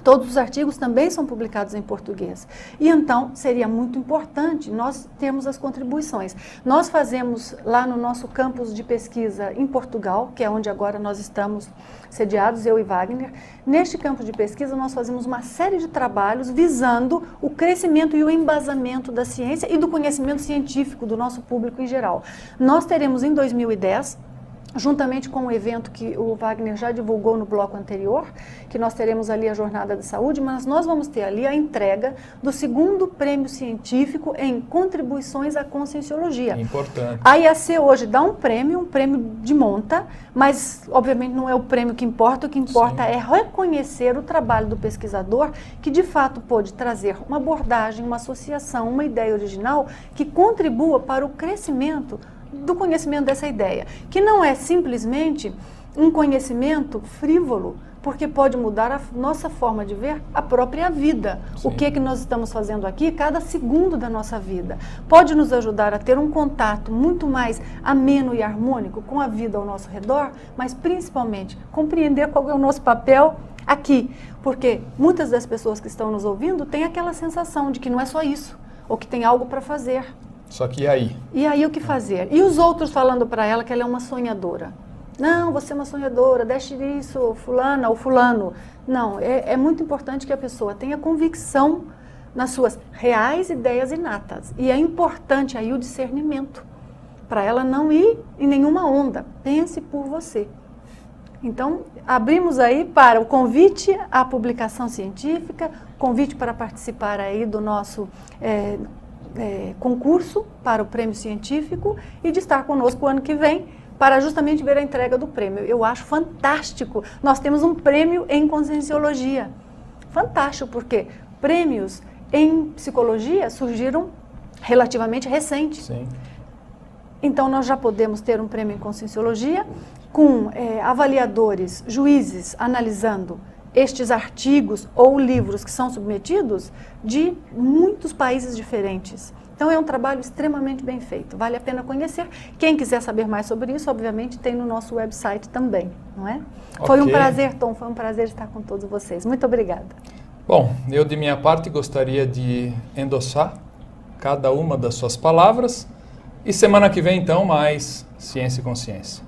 Todos os artigos também são publicados em português. E então, seria muito importante nós termos as contribuições. Nós fazemos lá no nosso campus de pesquisa em Portugal, que é onde agora nós estamos sediados, eu e Wagner. Neste campo de pesquisa, nós fazemos uma série de trabalhos visando o crescimento e o embasamento da ciência e do conhecimento científico do nosso público em geral. Nós teremos em 2010... juntamente com o evento que o Wagner já divulgou no bloco anterior, que nós teremos ali a Jornada da Saúde, mas nós vamos ter ali a entrega do 2º prêmio científico em contribuições à conscienciologia. Importante. A IAC hoje dá um prêmio de monta, mas obviamente não é o prêmio que importa, o que importa, sim, é reconhecer o trabalho do pesquisador que de fato pôde trazer uma abordagem, uma associação, uma ideia original que contribua para o crescimento do conhecimento dessa ideia, que não é simplesmente um conhecimento frívolo, porque pode mudar a nossa forma de ver a própria vida. Sim. O que nós estamos fazendo aqui, cada segundo da nossa vida. Pode nos ajudar a ter um contato muito mais ameno e harmônico com a vida ao nosso redor, mas principalmente compreender qual é o nosso papel aqui, porque muitas das pessoas que estão nos ouvindo têm aquela sensação de que não é só isso, ou que tem algo para fazer. Só que e aí? E aí o que fazer? E os outros falando para ela que ela é uma sonhadora. Não, você é uma sonhadora, deixe isso, fulana ou fulano. Não, é muito importante que a pessoa tenha convicção nas suas reais ideias inatas. E é importante aí o discernimento, para ela não ir em nenhuma onda. Pense por você. Então, abrimos aí para o convite à publicação científica, convite para participar aí do nosso concurso para o prêmio científico e de estar conosco o ano que vem para justamente ver a entrega do prêmio. Eu acho fantástico. Nós temos um prêmio em conscienciologia. Fantástico, porque prêmios em psicologia surgiram relativamente recentes. Sim. Então, nós já podemos ter um prêmio em conscienciologia com avaliadores, juízes, analisando estes artigos ou livros que são submetidos de muitos países diferentes. Então é um trabalho extremamente bem feito, vale a pena conhecer. Quem quiser saber mais sobre isso, obviamente tem no nosso website também, não é? Okay. Foi um prazer, Tom, foi um prazer estar com todos vocês. Muito obrigada. Bom, eu de minha parte gostaria de endossar cada uma das suas palavras e semana que vem então mais Ciência e Consciência.